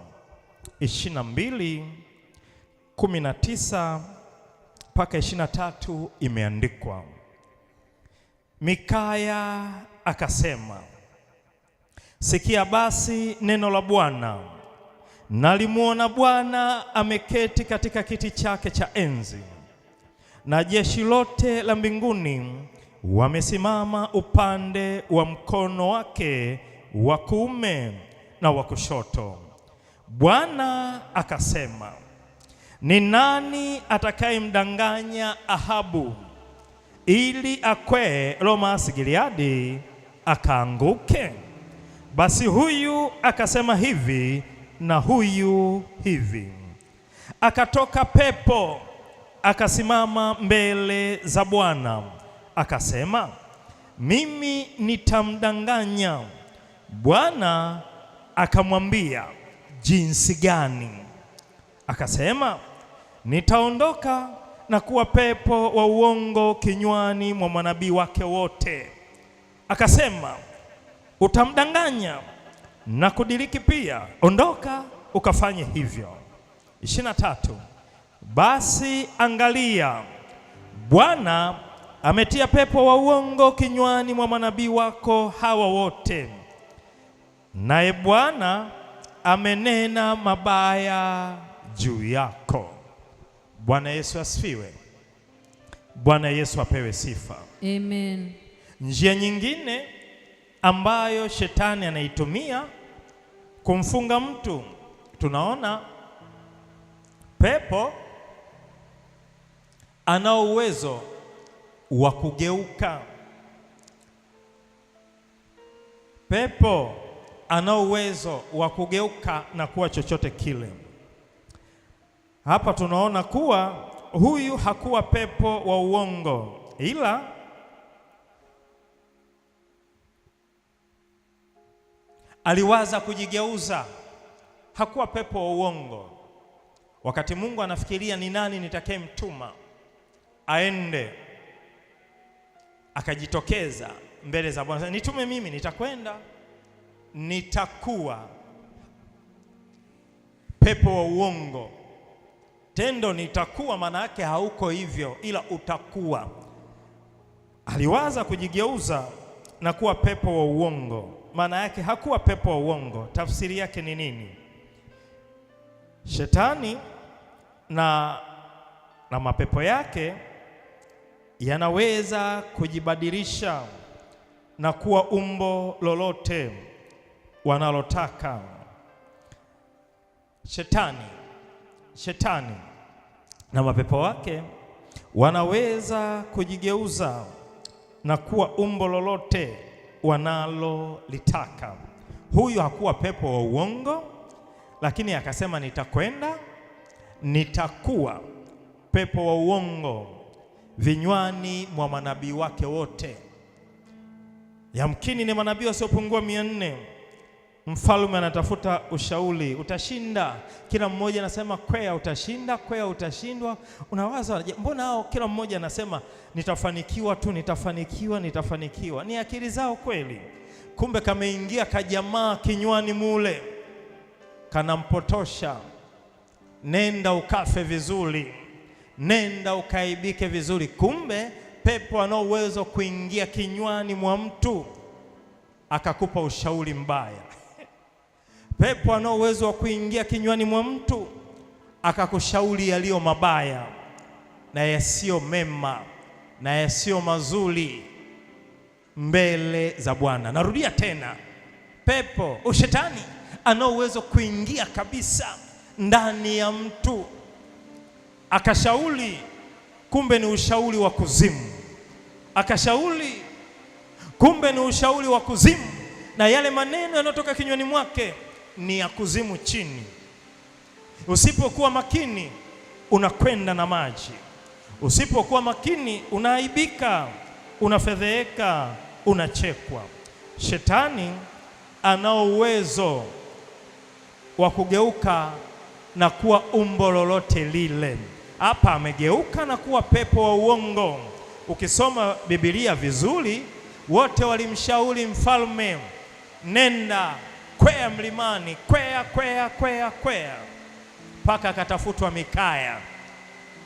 22:19 mpaka 23 imeandikwa. Mikaya akasema, sikia basi neno la Bwana. Nalimwona Bwana ameketi katika kiti chake cha enzi, na jeshi lote la mbinguni wamesimama upande wa mkono wake wa kuume na wa kushoto. Bwana akasema, ni nani atakayemdanganya Ahabu ili akwee Ramoth Gileadi akaanguke? Basi huyu akasema hivi na huyu hivi. Akatoka pepo akasimama mbele za Bwana akasema, mimi nitamdanganya. Bwana akamwambia, jinsi gani? Akasema, nitaondoka na kuwa pepo wa uongo kinywani mwa manabii wake wote. Akasema, utamdanganya na kudiriki pia, ondoka ukafanye hivyo. 23. Basi angalia, Bwana ametia pepo wa uongo kinywani mwa manabii wako hawa wote, naye Bwana amenena mabaya juu yako. Bwana Yesu asifiwe. Bwana Yesu apewe sifa. Amen. Njia nyingine ambayo shetani anaitumia kumfunga mtu, tunaona pepo ana uwezo wa kugeuka. Pepo ana uwezo wa kugeuka na kuwa chochote kile. Hapa tunaona kuwa huyu hakuwa pepo wa uongo, ila aliwaza kujigeuza. Hakuwa pepo wa uongo. Wakati Mungu anafikiria ni nani nitakayemtuma aende, akajitokeza mbele za Bwana, nitume mimi, nitakwenda, nitakuwa pepo wa uongo. Tendo nitakuwa maana yake hauko hivyo, ila utakuwa. Aliwaza kujigeuza na kuwa pepo wa uongo, maana yake hakuwa pepo wa uongo. Tafsiri yake ni nini? Shetani na mapepo yake yanaweza kujibadilisha na kuwa umbo lolote wanalotaka. Shetani na mapepo wake wanaweza kujigeuza na kuwa umbo lolote wanalolitaka. Huyu hakuwa pepo wa uongo, lakini akasema nitakwenda, nitakuwa pepo wa uongo vinywani mwa manabii wake wote. Yamkini ni manabii wasiopungua 400. Mfalme anatafuta ushauri, utashinda. Kila mmoja anasema kwea utashinda, kwea utashindwa. Unawaza mbona hao kila mmoja anasema nitafanikiwa tu, nitafanikiwa. Ni akili zao kweli? Kumbe kameingia kajamaa kinywani mule, kanampotosha. Nenda ukafe vizuri, nenda ukaibike vizuri. Kumbe pepo ana uwezo kuingia kinywani mwa mtu akakupa ushauri mbaya. Pepo ana uwezo wa kuingia kinywani mwa mtu akakushauri yaliyo mabaya na yasiyo mema na yasiyo mazuri mbele za Bwana. Narudia tena, pepo, ushetani ana uwezo kuingia kabisa ndani ya mtu akashauri, kumbe ni ushauri wa kuzimu. Akashauri, kumbe ni ushauri wa kuzimu, na yale maneno yanayotoka kinywani mwake ni ya kuzimu chini. Usipokuwa makini unakwenda na maji. Usipokuwa makini unaaibika, unafedheheka, unachekwa. Shetani ana uwezo wa kugeuka na kuwa umbo lolote lile. Hapa amegeuka na kuwa pepo wa uongo. Ukisoma Biblia vizuri, wote walimshauri mfalme, nenda kwea mlimani, kwea, mpaka akatafutwa Mikaya.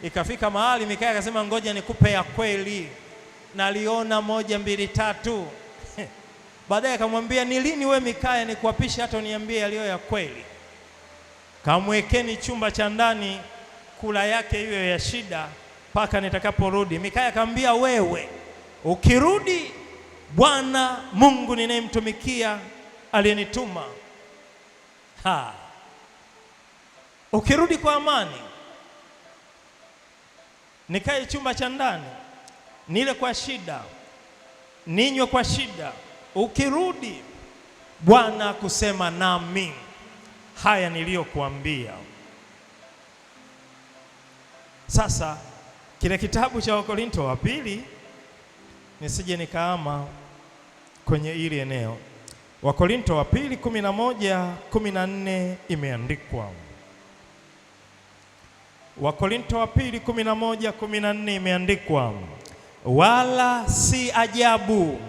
Ikafika mahali Mikaya akasema ngoja nikupe ya kweli, naliona 1, 2, 3. Baadaye akamwambia ni lini we Mikaya nikuapisha hata uniambie yaliyo ya kweli? Kamwekeni chumba cha ndani, kula yake hiyo ya shida mpaka nitakaporudi. Mikaya akamwambia wewe ukirudi, Bwana Mungu ninayemtumikia aliyenituma, ukirudi kwa amani, nikae chumba cha ndani, nile kwa shida, ninywe kwa shida, ukirudi Bwana kusema nami haya niliyokuambia. Sasa kile kitabu cha Wakorinto wa pili, nisije nikaama kwenye ili eneo. Wakorinto wa pili 11:14 imeandikwa. Wakorinto wa pili 11:14 imeandikwa, wala si ajabu,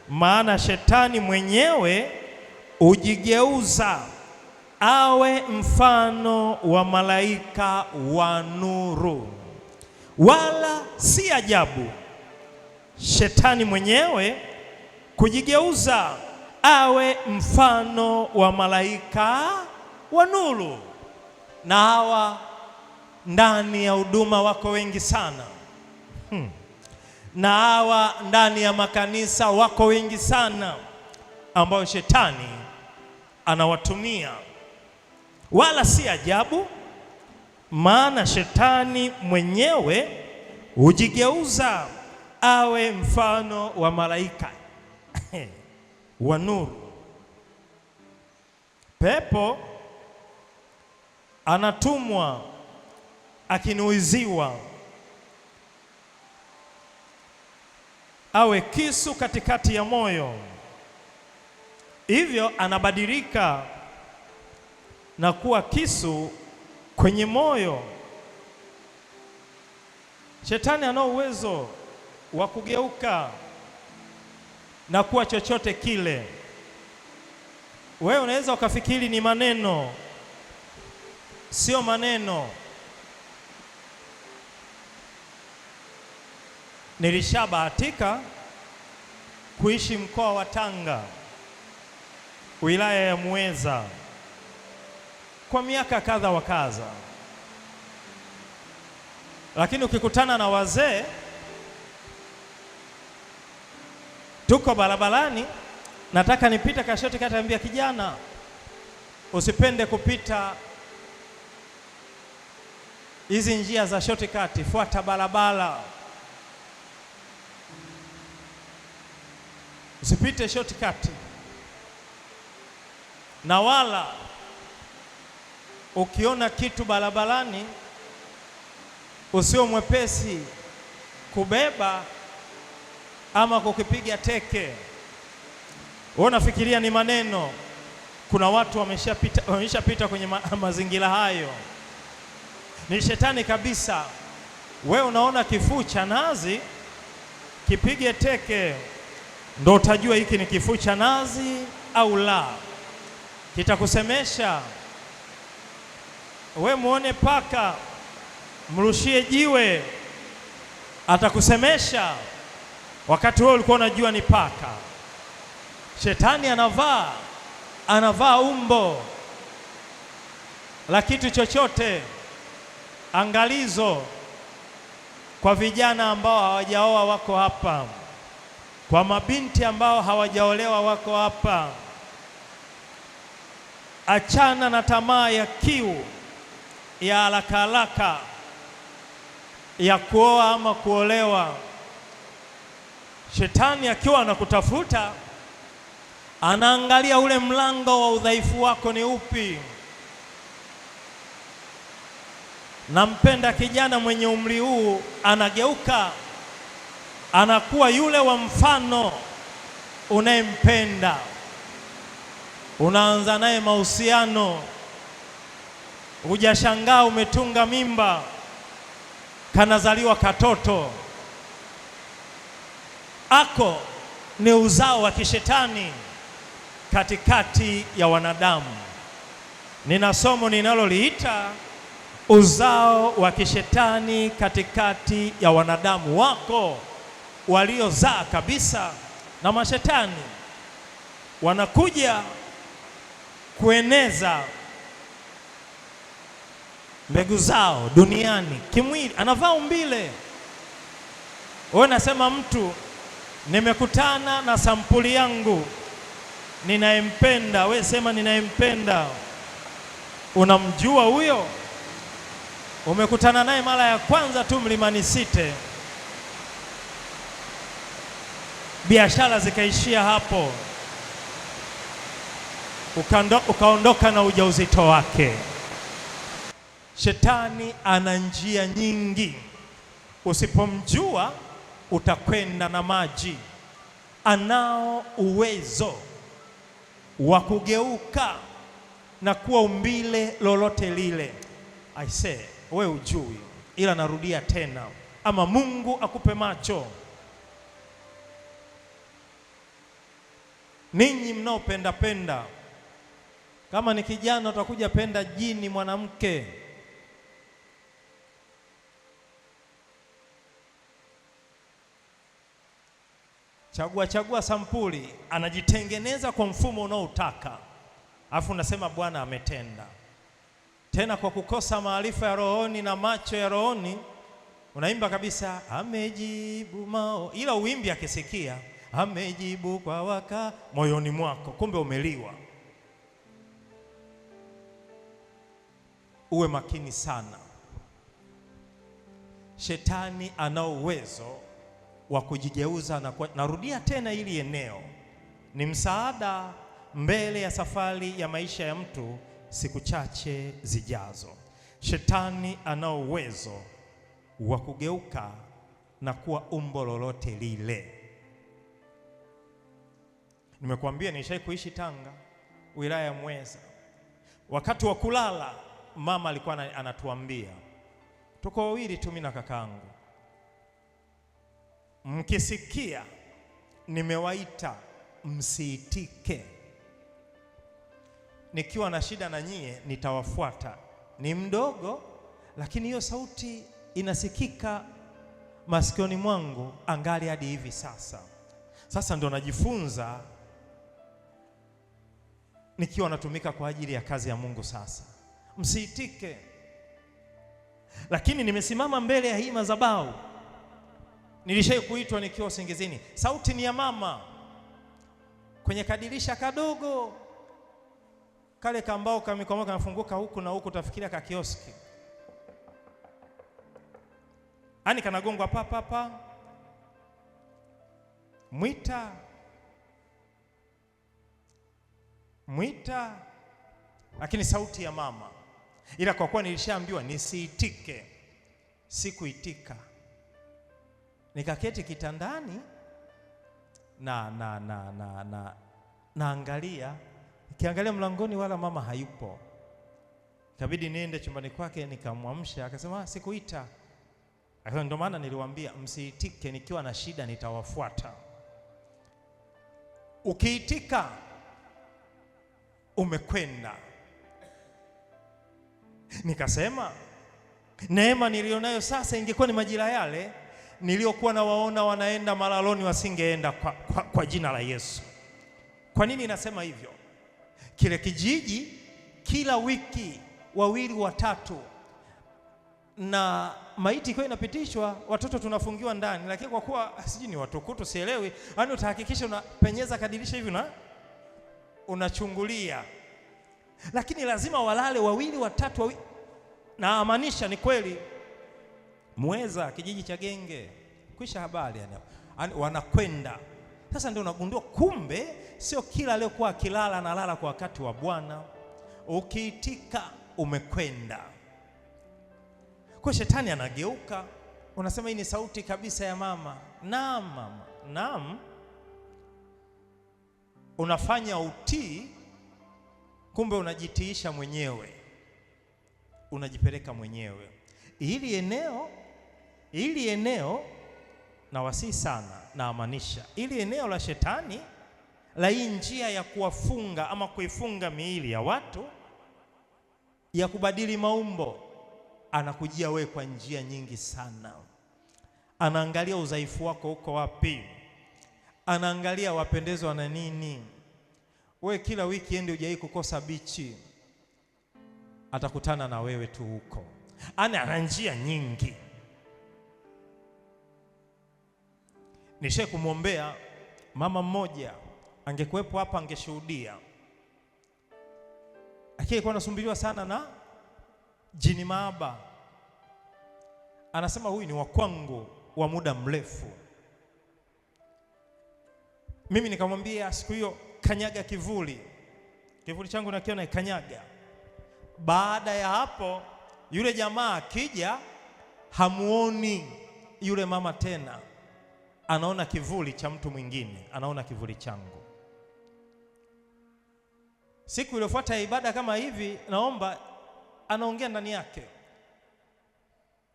maana shetani mwenyewe hujigeuza awe mfano wa malaika wa nuru. Wala si ajabu shetani mwenyewe kujigeuza awe mfano wa malaika wa nuru. Na hawa ndani ya huduma wako wengi sana. Na hawa ndani ya makanisa wako wengi sana ambao shetani anawatumia. Wala si ajabu, maana shetani mwenyewe hujigeuza awe mfano wa malaika wa nuru. Pepo anatumwa akinuiziwa, awe kisu katikati ya moyo. Hivyo anabadilika na kuwa kisu kwenye moyo. Shetani ana uwezo wa kugeuka na kuwa chochote kile. Wewe unaweza ukafikiri ni maneno, sio maneno. Nilishabahatika kuishi mkoa wa Tanga, wilaya ya Muheza kwa miaka kadha wa kadha, lakini ukikutana na wazee, tuko barabarani, nataka nipite kashoti kati, anambia kijana, usipende kupita hizi njia za shortcut, fuata barabara, usipite shortcut. Na wala ukiona kitu barabarani usio mwepesi kubeba ama kukipiga teke. Wewe unafikiria ni maneno, kuna watu wameshapita kwenye mazingira hayo. Ni shetani kabisa. Wewe unaona kifuu cha nazi, kipige teke, ndo utajua hiki ni kifuu cha nazi au la. Kitakusemesha. We muone paka, mrushie jiwe, atakusemesha wakati wewe ulikuwa unajua ni paka. Shetani anavaa umbo la kitu chochote. Angalizo kwa vijana ambao hawajaoa wako hapa, kwa mabinti ambao hawajaolewa wako hapa. Achana na tamaa ya kiu ya haraka haraka ya kuoa ama kuolewa. Shetani akiwa anakutafuta, anaangalia ule mlango wa udhaifu wako ni upi. Nampenda kijana mwenye umri huu, anageuka anakuwa yule wa mfano unayempenda. Unaanza naye mahusiano, hujashangaa umetunga mimba, kanazaliwa katoto. Ako ni uzao wa kishetani katikati ya wanadamu. Nina somo ninaloliita uzao wa kishetani katikati ya wanadamu. Wako waliozaa kabisa na mashetani, wanakuja kueneza mbegu zao duniani kimwili. Anavaa umbile. Wewe nasema mtu, nimekutana na sampuli yangu ninayempenda. Wewe sema ninayempenda. Unamjua huyo? Umekutana naye mara ya kwanza tu Mlimani City, biashara zikaishia hapo, ukaondoka na ujauzito wake. Shetani ana njia nyingi. Usipomjua utakwenda na maji. Anao uwezo wa kugeuka na kuwa umbile lolote lile. I say, wewe ujui, ila narudia tena, ama Mungu akupe macho. Ninyi mnaopenda, kama ni kijana utakuja penda jini mwanamke. Chagua sampuli, anajitengeneza kwa mfumo unaotaka, alafu unasema Bwana ametenda. Tena kwa kukosa maarifa ya rohoni na macho ya rohoni, unaimba kabisa amejibu mao, ila uimbi akisikia amejibu kwa waka moyoni mwako, kumbe umeliwa. Uwe makini sana. Shetani ana uwezo wa kujigeuza na narudia tena, ili eneo ni msaada mbele ya safari ya maisha ya mtu siku chache zijazo. Shetani ana uwezo wa kugeuka na kuwa umbo lolote lile. Nimekuambia nishai kuishi Tanga, wilaya ya Mweza. Wakati wa kulala mama alikuwa anatuambia, tuko wawili tu mimi na kakaangu, mkisikia nimewaita msiitike, nikiwa na shida na nyie nitawafuata. Ni mdogo lakini hiyo sauti inasikika masikioni mwangu angali hadi hivi sasa. Sasa ndo najifunza nikiwa natumika kwa ajili ya kazi ya Mungu. Sasa msiitike. Lakini nimesimama mbele ya hii madhabahu, nilishai kuitwa nikiwa usingizini. Sauti ni ya mama kwenye kadirisha kadogo kale kambao kamikomoka kanafunguka huku na huku, tafikiria ka kioski. Ani kanagongwa papa. Mwita, lakini sauti ya mama. Ila kwa kuwa nilishaambiwa nisiitike, sikuitika. Nikaketi kitandani naangalia, nikiangalia mlangoni wala mama hayupo. Ikabidi niende chumbani kwake nikamwamsha, akasema sikuita. Akasema ndio maana niliwaambia msiitike, nikiwa na shida nitawafuata. Ukiitika umekwenda. Nikasema neema nilionayo sasa, ingekuwa ni majira yale niliokuwa na waona wanaenda malaloni wasingeenda kwa jina la Yesu. Kwa nini nasema hivyo? Kile kijiji kila wiki 2 watatu na maiti kwa inapitishwa, watoto tunafungiwa ndani, lakini kwa kuwa sijui ni watukutu sielewi, yani utahakikisha unapenyeza kadirisha hivi na unachungulia, lakini lazima walale 2 watatu na amaanisha ni kweli. Mweza kijiji cha Genge kwisha habari yani wanakwenda. Sasa ndio unagundua kumbe sio kila leo kwa kilala na lala kwa wakati wa Bwana. Ukiitika umekwenda. Kwa shetani anageuka, unasema hii ni sauti kabisa ya mama. Naam mama, naam. Unafanya utii, kumbe unajitiisha mwenyewe, unajipeleka mwenyewe. Ili eneo na wasi sana na amanisha, ili eneo la shetani la hii njia ya kuwafunga ama kuifunga miili ya watu, ya kubadili maumbo, anakujia wewe kwa njia nyingi sana. Anaangalia udhaifu wako uko wapi, anaangalia wapendezwa na nini. Wewe kila weekend hujai kukosa bichi, atakutana na wewe tu huko. Ana njia nyingi. Nishe kumwombea mama mmoja, angekuwepo hapa angeshuhudia. Alikuwa anasumbuliwa sana na jini maaba. Anasema huyu ni wa kwangu wa muda mrefu. Mimi nikamwambia siku hiyo, kanyaga kivuli changu nakiona kanyaga. Baada ya hapo yule jamaa akija hamuoni yule mama tena, anaona kivuli cha mtu mwingine, anaona kivuli changu. Siku iliyofuata ibada kama hivi, naomba anaongea ndani yake.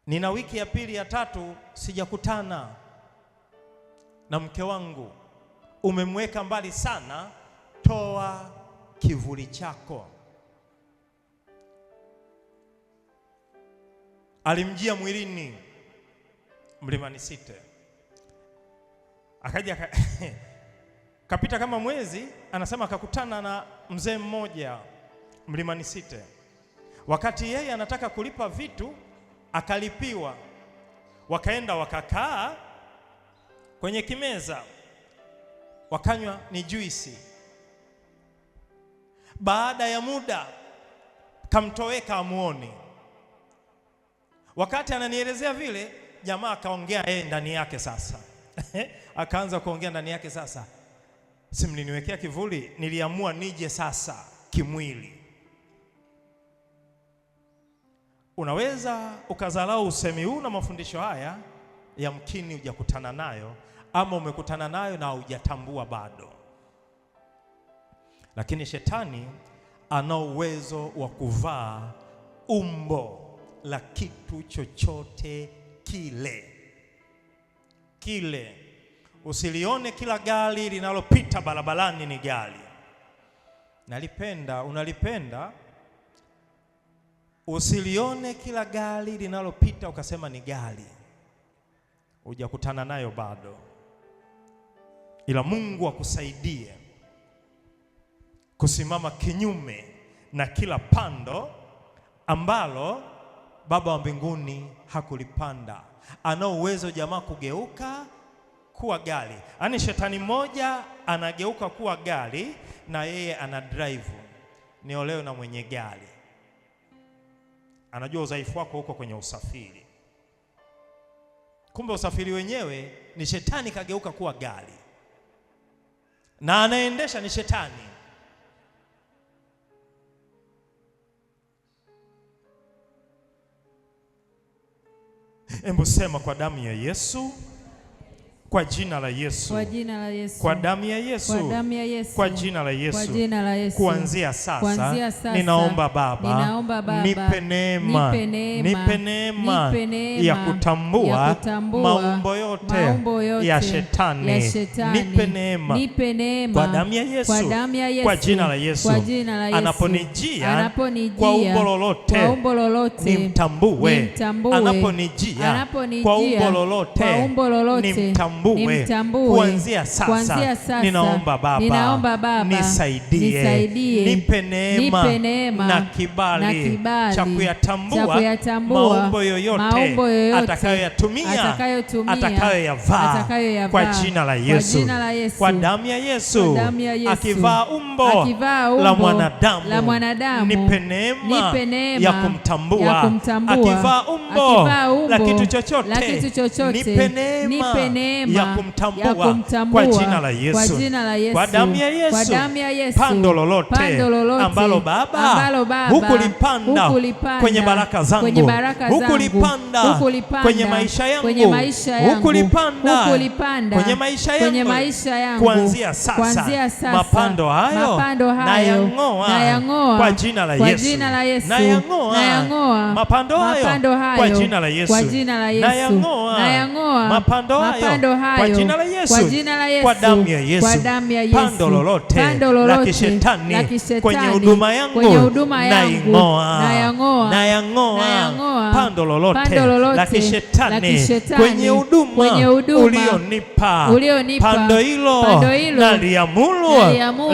Nina wiki ya 2 ya 3 sijakutana na mke wangu. Umemweka mbali sana, toa kivuli chako. Alimjia mwilini Mlimani City. Akaja kapita kama mwezi, anasema akakutana na mzee mmoja Mlimani City. Wakati yeye anataka kulipa vitu, akalipiwa. Wakaenda wakakaa kwenye kimeza, wakanywa ni juisi. Baada ya muda kamtoweka amuoni. Wakati ananielezea vile, jamaa akaongea yeye ndani yake sasa. Akaanza kuongea ndani yake sasa. Si mliniwekea kivuli, niliamua nije sasa kimwili. Unaweza ukadharau usemi huu na mafundisho haya, yamkini hujakutana nayo ama umekutana nayo na hujatambua bado. Lakini shetani ana uwezo wa kuvaa umbo la kitu chochote kile. Usilione kila gari linalopita barabarani ni gari. Unalipenda. Usilione kila gari linalopita ukasema ni gari. Hujakutana nayo bado. Ila Mungu akusaidie kusimama kinyume na kila pando ambalo Baba wa mbinguni hakulipanda. Ana uwezo jamaa kugeuka kuwa gari. Yaani shetani mmoja anageuka kuwa gari na yeye ana drive. Niolewe na mwenye gari. Anajua udhaifu wako huko kwenye usafiri. Kumbe usafiri wenyewe ni shetani kageuka kuwa gari. Na anaendesha ni shetani. Hebu sema kwa damu ya Yesu, kwa jina la Yesu, kwa jina la Yesu, kwa damu ya Yesu, kwa damu ya Yesu, kwa jina la Yesu, kwa jina la Yesu. Kuanzia sasa, ninaomba Baba, nipe neema ya kutambua maumbo yote ya shetani. Nipe neema kwa damu ya Yesu, kwa jina la Yesu. Anaponijia kwa umbo lolote, nimtambue. Anaponijia kwa umbo lolote, nimtambue. Kuanzia sasa, ninaomba Baba, nisaidie. Nipe neema na kibali cha kuyatambua maumbo yoyote atakayoyatumia, atakayoyavaa kwa jina la Yesu, kwa damu ya Yesu. Akivaa umbo la mwanadamu, nipe neema ya kumtambua. Akivaa umbo la kitu chochote, nipe neema ya kumtambua kwa jina la Yesu, kwa damu ya Yesu. Pando lolote ambalo Baba hukulipanda kwenye baraka zangu, hukulipanda kwenye maisha yangu, hukulipanda kwenye maisha yangu, kuanzia sasa mapando hayo nayang'oa kwa jina la Yesu, nayang'oa mapando hayo kwa jina la Yesu, nayang'oa mapando hayo kwa jina la Yesu, kwa damu ya Yesu. Pando lolote la kishetani kwenye huduma yangu, nayang'oa pando lolote la kishetani kwenye huduma ulionipa. Pando hilo naliamuru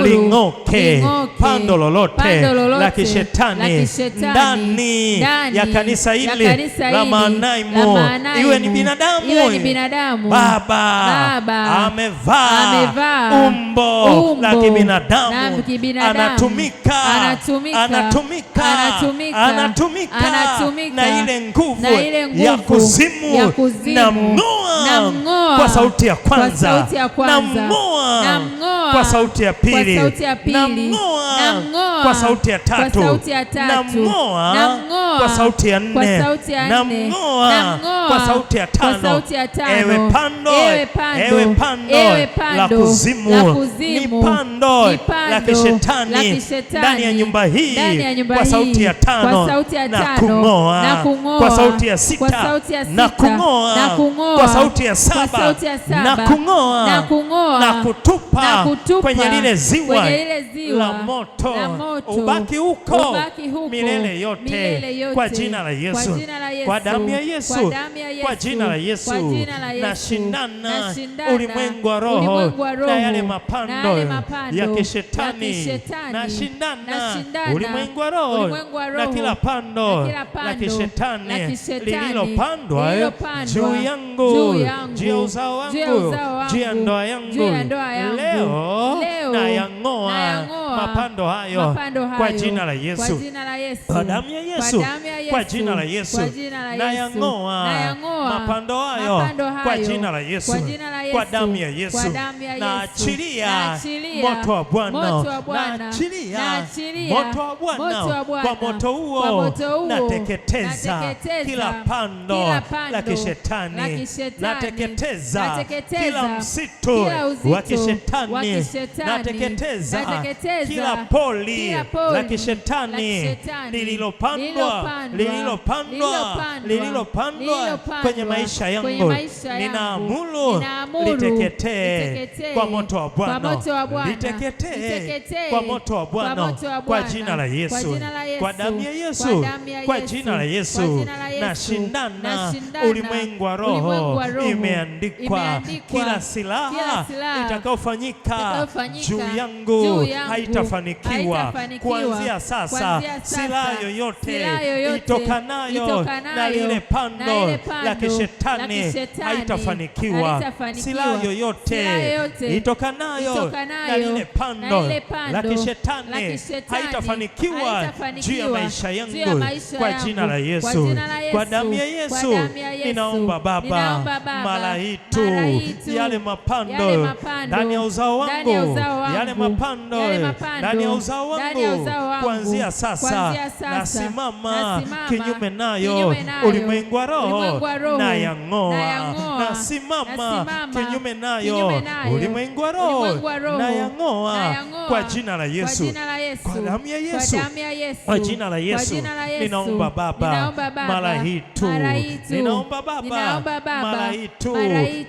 ling'oke. Pando lolote la kishetani ndani ya kanisa hili la Mahanaimo, iwe ni binadamu, Baba amevaa umbo la kibinadamu, anatumika na ile nguvu ya kuzimu. Namng'oa kwa sauti ya kwanza, namng'oa kwa sauti ya pili, namng'oa kwa sauti ya tatu, namng'oa kwa sauti ya nne, namng'oa kwa sauti ya tano. Ewe pando la kuzimu, ni pando la kishetani ndani ya nyumba hii, kwa sauti ya tano na kung'oa, kwa sauti ya sita na kung'oa, kwa sauti ya saba na kung'oa, na kutupa kwenye lile ziwa la moto. Ubaki huko milele yote kwa jina la Yesu, kwa damu ya Yesu, kwa jina la Yesu. Nashindana ulimwengu wa roho na yale mapando ya kishetani. Nashindana ulimwengu wa roho na kila pando la kishetani lililopandwa juu yangu, juu ya uzao wangu, juu ya ndoa yangu. Leo nayang'oa mapando hayo kwa jina la Yesu, kwa damu ya Yesu, kwa jina la Yesu, na yang'oa mapando hayo kwa jina la Yesu, kwa damu ya Yesu, na achilia moto wa Bwana, na achilia moto wa Bwana. Kwa moto huo nateketeza kila pando la kishetani, nateketeza kila msitu wa kishetani, nateketeza kila poli la kishetani lililopandwa kwenye maisha yangu. Ninaamuru liteketee kwa moto wa Bwana, liteketee kwa moto wa Bwana, kwa jina la Yesu, kwa damu ya Yesu, kwa jina la Yesu. Na shindana ulimwengu wa roho, imeandikwa kila silaha itakayofanyika juu yangu haitafanikiwa. Kuanzia sasa, silaha yoyote itokanayo na lile pando la kishetani haitafanikiwa. Silaha yoyote itokanayo na lile pando la kishetani haitafanikiwa juu ya maisha yangu, kwa jina la Yesu, kwa damu ya Yesu. Ninaomba Baba, mara hii tu yale mapando ndani ya uzao wangu, yale mapando ndani ya uzao wangu, kuanzia sasa nasimama kinyume nayo. Ulimwengu wa roho na yang'oa, nasimama kinyume nayo. Ulimwengu wa roho na yang'oa kwa jina la Yesu, kwa damu ya Yesu, kwa jina la Yesu. Ninaomba Baba, mara hii tu, ninaomba Baba, mara hii tu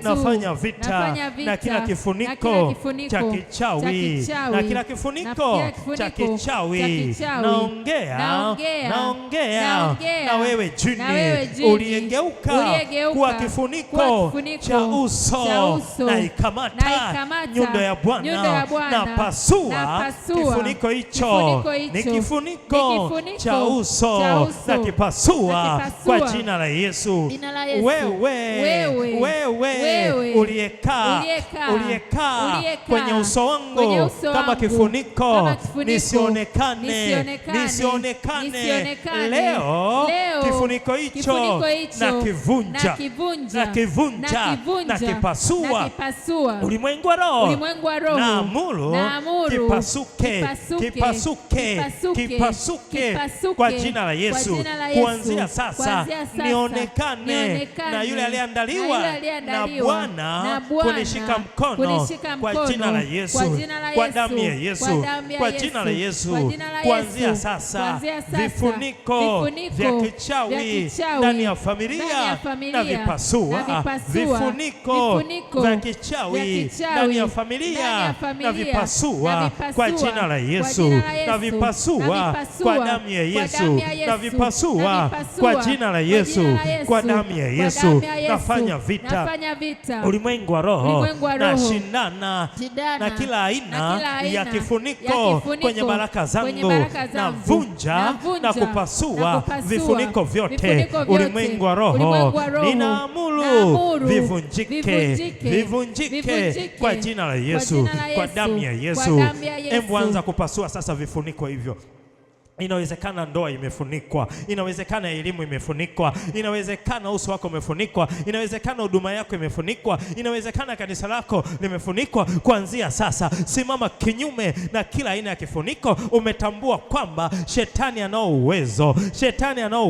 nafanya vita na kila kifuniko cha kichawi, na kila kifuniko cha kichawi. Naongea na wewe jini uliyegeuka kuwa kifuniko cha uso, na ikamata nyundo ya Bwana, na pasua kifuniko hicho. Ni kifuniko cha uso, na kipasua kwa jina la Yesu. Wewe uliyekaa kwenye uso wangu kama kifuniko, nisionekane. Leo kifuniko hicho na kipasua. Ulimwengu wa roho naamuru kipasuke kwa jina la Yesu. Kuanzia sasa nionekane na yule aliyeandaliwa na Bwana kunishika mkono, kwa jina la Yesu, kwa damu ya Yesu, kwa jina la Yesu. Kuanzia sasa vifuniko vya kichawi ndani ya familia na vipasua. Vifuniko vya kichawi ndani ya familia na vipasua kwa jina la Yesu, na vipasua kwa damu ya Yesu, na vipasua kwa jina la Yesu, kwa damu ya Yesu. Nafanya vita ulimwengu wa roho, na shindana na kila aina ya kifuniko kwenye baraka zangu, na vunja na kupasua vifuniko vyote ulimwengu wa roho. Ninaamuru vivunjike kwa jina la Yesu, kwa damu ya Yesu. Hebu anza kupasua sasa vifuniko hivyo. Inawezekana ndoa imefunikwa, inawezekana elimu imefunikwa, inawezekana uso wako umefunikwa, inawezekana huduma yako imefunikwa, inawezekana kanisa lako limefunikwa. Kuanzia sasa simama kinyume na kila aina ya kifuniko. Umetambua kwamba shetani anao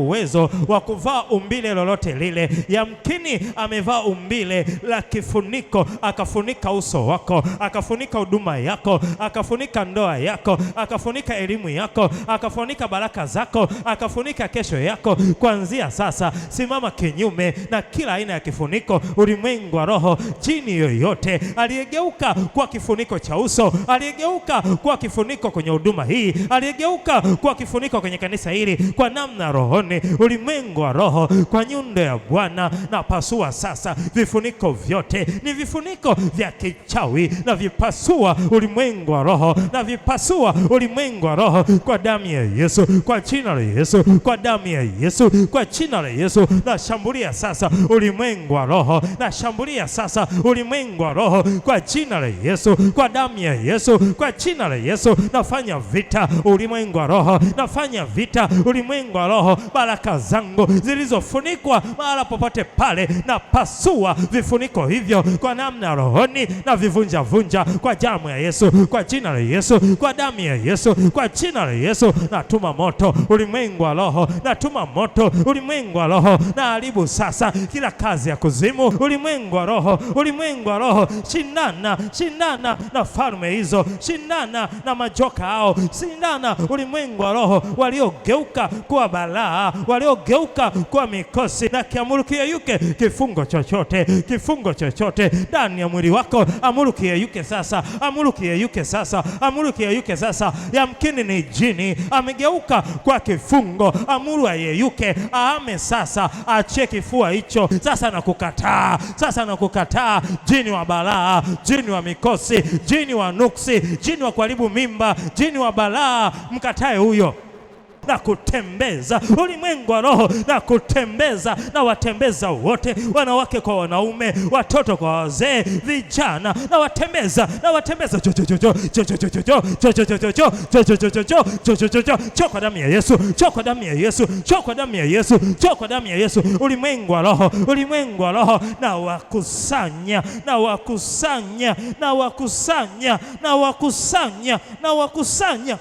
uwezo wa kuvaa umbile lolote lile. Yamkini amevaa umbile la kifuniko, akafunika uso wako, akafunika huduma yako, akafunika ndoa yako, akafunika elimu yako, akafunika baraka zako, akafunika kesho yako. Kuanzia sasa simama kinyume na kila aina ya kifuniko. Ulimwengu wa roho, jini yoyote aliyegeuka kwa kifuniko cha uso, aliyegeuka kwa kifuniko kwenye huduma hii, aliyegeuka kwa kifuniko kwenye kanisa hili, kwa namna rohoni, ulimwengu wa roho, kwa nyundo ya Bwana na pasua sasa vifuniko vyote. Ni vifuniko vya kichawi na vipasua ulimwengu wa roho, na vipasua ulimwengu wa roho kwa damu ya Yesu, kwa jina la Yesu, kwa damu ya Yesu, kwa jina la Yesu. Nashambulia sasa ulimwengu wa roho, nashambulia sasa ulimwengu wa roho kwa jina la Yesu, kwa damu ya Yesu, kwa jina la Yesu. Nafanya vita ulimwengu wa roho, nafanya vita ulimwengu wa roho. Baraka zangu zilizofunikwa mahala popote pale, na pasua vifuniko hivyo kwa namna rohoni, na vivunja vunja kwa damu ya Yesu, kwa jina la Yesu, kwa damu ya Yesu, kwa jina la Yesu. Natuma moto ulimwengu wa roho, natuma moto ulimwengu wa roho, na haribu sasa kila kazi ya kuzimu ulimwengu wa roho, ulimwengu wa roho. Shindana, shindana na falme hizo, shindana na majoka hao, shindana ulimwengu wa roho waliogeuka kuwa balaa, waliogeuka kuwa mikosi, na kiamuru kiyeyuke kifungo chochote, kifungo chochote ndani ya mwili wako. Amuru kiyeyuke sasa, amuru kiyeyuke sasa, amuru kiyeyuke sasa. Yamkini ni jini amegeuka kwa kifungo, amuru ayeyuke, aame sasa, achie kifua hicho sasa. Nakukataa sasa, nakukataa jini wa balaa, jini wa mikosi, jini wa nuksi, jini wa kuharibu mimba, jini wa balaa. Mkatae huyo na kutembeza ulimwengu wa roho, na kutembeza na watembeza wote, wanawake kwa wanaume, watoto kwa wazee, vijana, na watembeza, na watembeza kwa damu ya Yesu, kwa damu ya Yesu, kwa damu ya Yesu, kwa damu ya Yesu. Ulimwengu wa roho, ulimwengu wa roho, na wakusanya, na wakusanya, na wakusanya, na wakusanya, na wakusanya,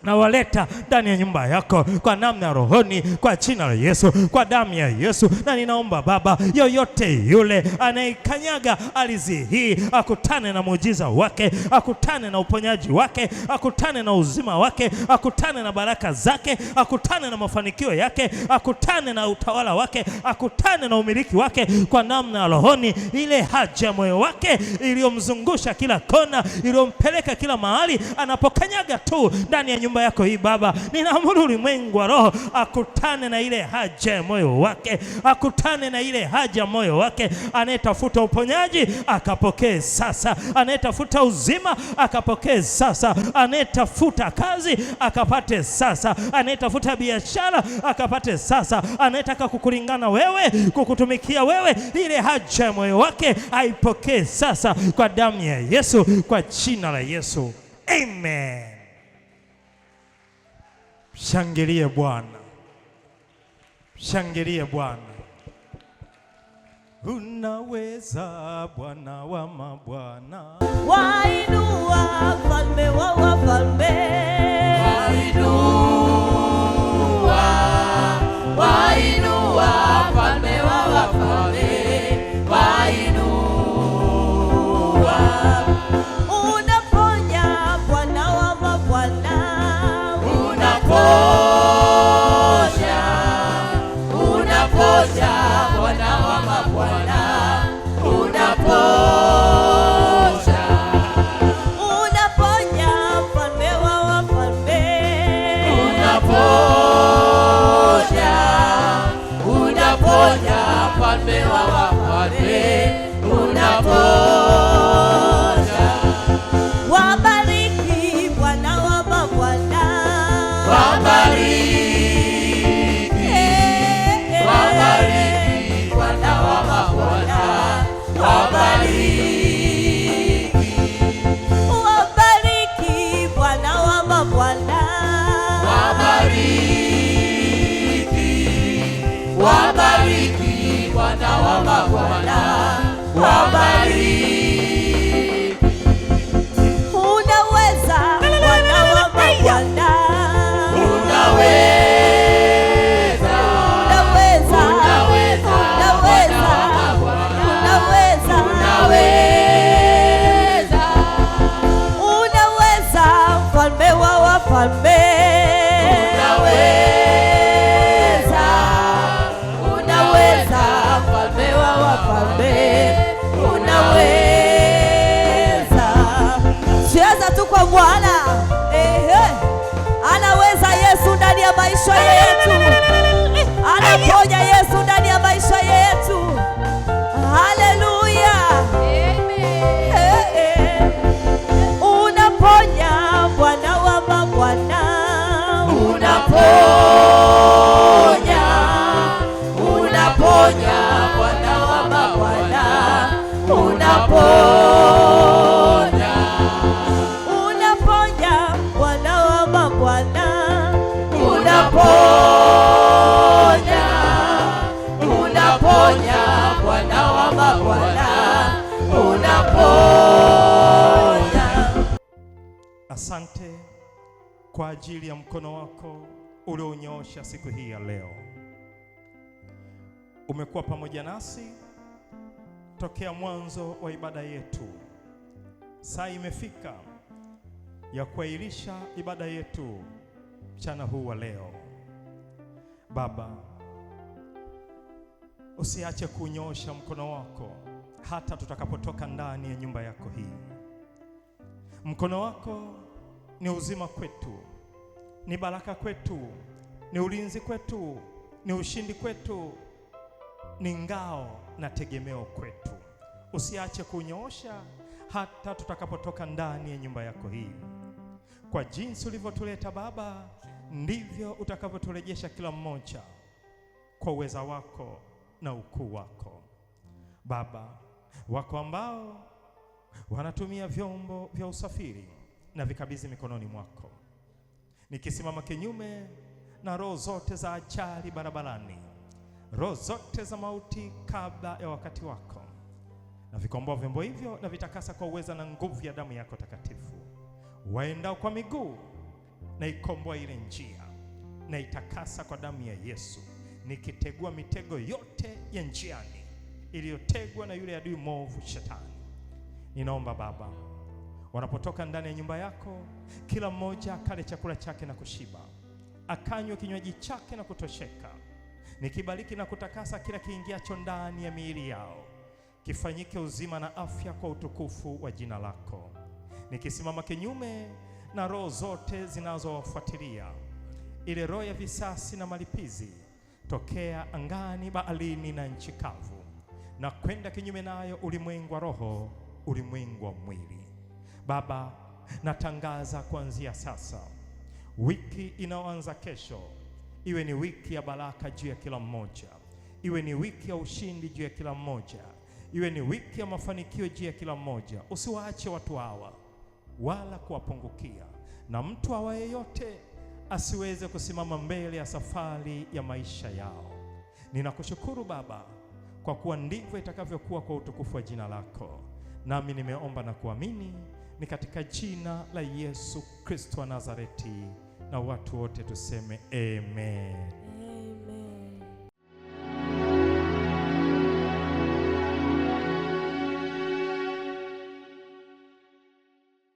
na waleta ndani ya nyumba yako kwa namna ya rohoni, kwa jina la Yesu, kwa damu ya Yesu. Na ninaomba Baba, yoyote yule anayekanyaga ardhi hii akutane na muujiza wake, akutane na uponyaji wake, akutane na uzima wake, akutane na baraka zake, akutane na mafanikio yake, akutane na utawala wake, akutane na umiliki wake kwa namna ya rohoni. Ile haja ya moyo wake iliyomzungusha kila kona, iliyompeleka kila mahali, anapokanyaga tu ndani ya nyumba yako hii Baba, ninaamuru ulimwengu wa roho akutane na ile haja ya moyo wake, akutane na ile haja ya moyo wake. Anayetafuta uponyaji akapokee sasa, anayetafuta uzima akapokee sasa, anayetafuta kazi akapate sasa, anayetafuta biashara akapate sasa, anayetaka kukulingana wewe, kukutumikia wewe, ile haja ya moyo wake aipokee sasa kwa damu ya Yesu, kwa jina la Yesu. Amen. Shangilie Bwana, shangilie Bwana. Unaweza Bwana wa mabwana, wainua mfalme wa wafalme, wainua mfalme wa wafalme, wainua. Unaponya Bwana wa mabwana, unaponya, unaponya Bwana wa mabwana, unaponya, unaponya mfalme wa wafalme, unaponya, unaponya mfalme wa wafalme, unaponya. Wabariki Bwana wa mabwana, wabariki, wabariki Bwana wa mabwana, wabariki, wabariki Bwana wa mabwana, wabariki, wabariki Bwana wa mabwana. kwa ajili ya mkono wako ulionyoosha siku hii ya leo. Umekuwa pamoja nasi tokea mwanzo wa ibada yetu. Saa imefika ya kuahirisha ibada yetu mchana huu wa leo. Baba, usiache kunyoosha mkono wako hata tutakapotoka ndani ya nyumba yako hii. Mkono wako ni uzima kwetu, ni baraka kwetu, ni ulinzi kwetu, ni ushindi kwetu, ni ngao na tegemeo kwetu. Usiache kunyoosha hata tutakapotoka ndani ya nyumba yako hii. Kwa jinsi ulivyotuleta Baba, ndivyo utakavyoturejesha kila mmoja kwa uweza wako na ukuu wako. Baba, wako ambao wanatumia vyombo vya usafiri na vikabidhi mikononi mwako, nikisimama kinyume na roho zote za ajali barabarani, roho zote za mauti kabla ya wakati wako, na vikomboa vyombo hivyo na vitakasa kwa uweza na nguvu ya damu yako takatifu. Waendao kwa miguu na ikomboa ile njia na itakasa kwa damu ya Yesu, nikitegua mitego yote ya njiani iliyotegwa na yule adui mwovu Shetani. Ninaomba Baba, wanapotoka ndani ya nyumba yako, kila mmoja akale chakula chake na kushiba, akanywe kinywaji chake na kutosheka. Nikibariki na kutakasa kila kiingiacho ndani ya miili yao, kifanyike uzima na afya kwa utukufu wa jina lako. Nikisimama kinyume na roho zote zinazowafuatilia, ile roho ya visasi na malipizi tokea angani, baharini na nchi kavu, na kwenda kinyume nayo ulimwengu wa roho, ulimwengu wa mwili. Baba, natangaza kuanzia sasa, wiki inayoanza kesho iwe ni wiki ya baraka juu ya kila mmoja, iwe ni wiki ya ushindi juu ya kila mmoja, iwe ni wiki ya mafanikio juu ya kila mmoja. Usiwaache watu hawa wala kuwapungukia, na mtu awaye yote asiweze kusimama mbele ya safari ya maisha yao. Ninakushukuru Baba, kwa kuwa ndivyo itakavyokuwa kwa utukufu wa jina lako. Nami nimeomba na kuamini, ni katika jina la Yesu Kristo wa Nazareti, na watu wote tuseme amen.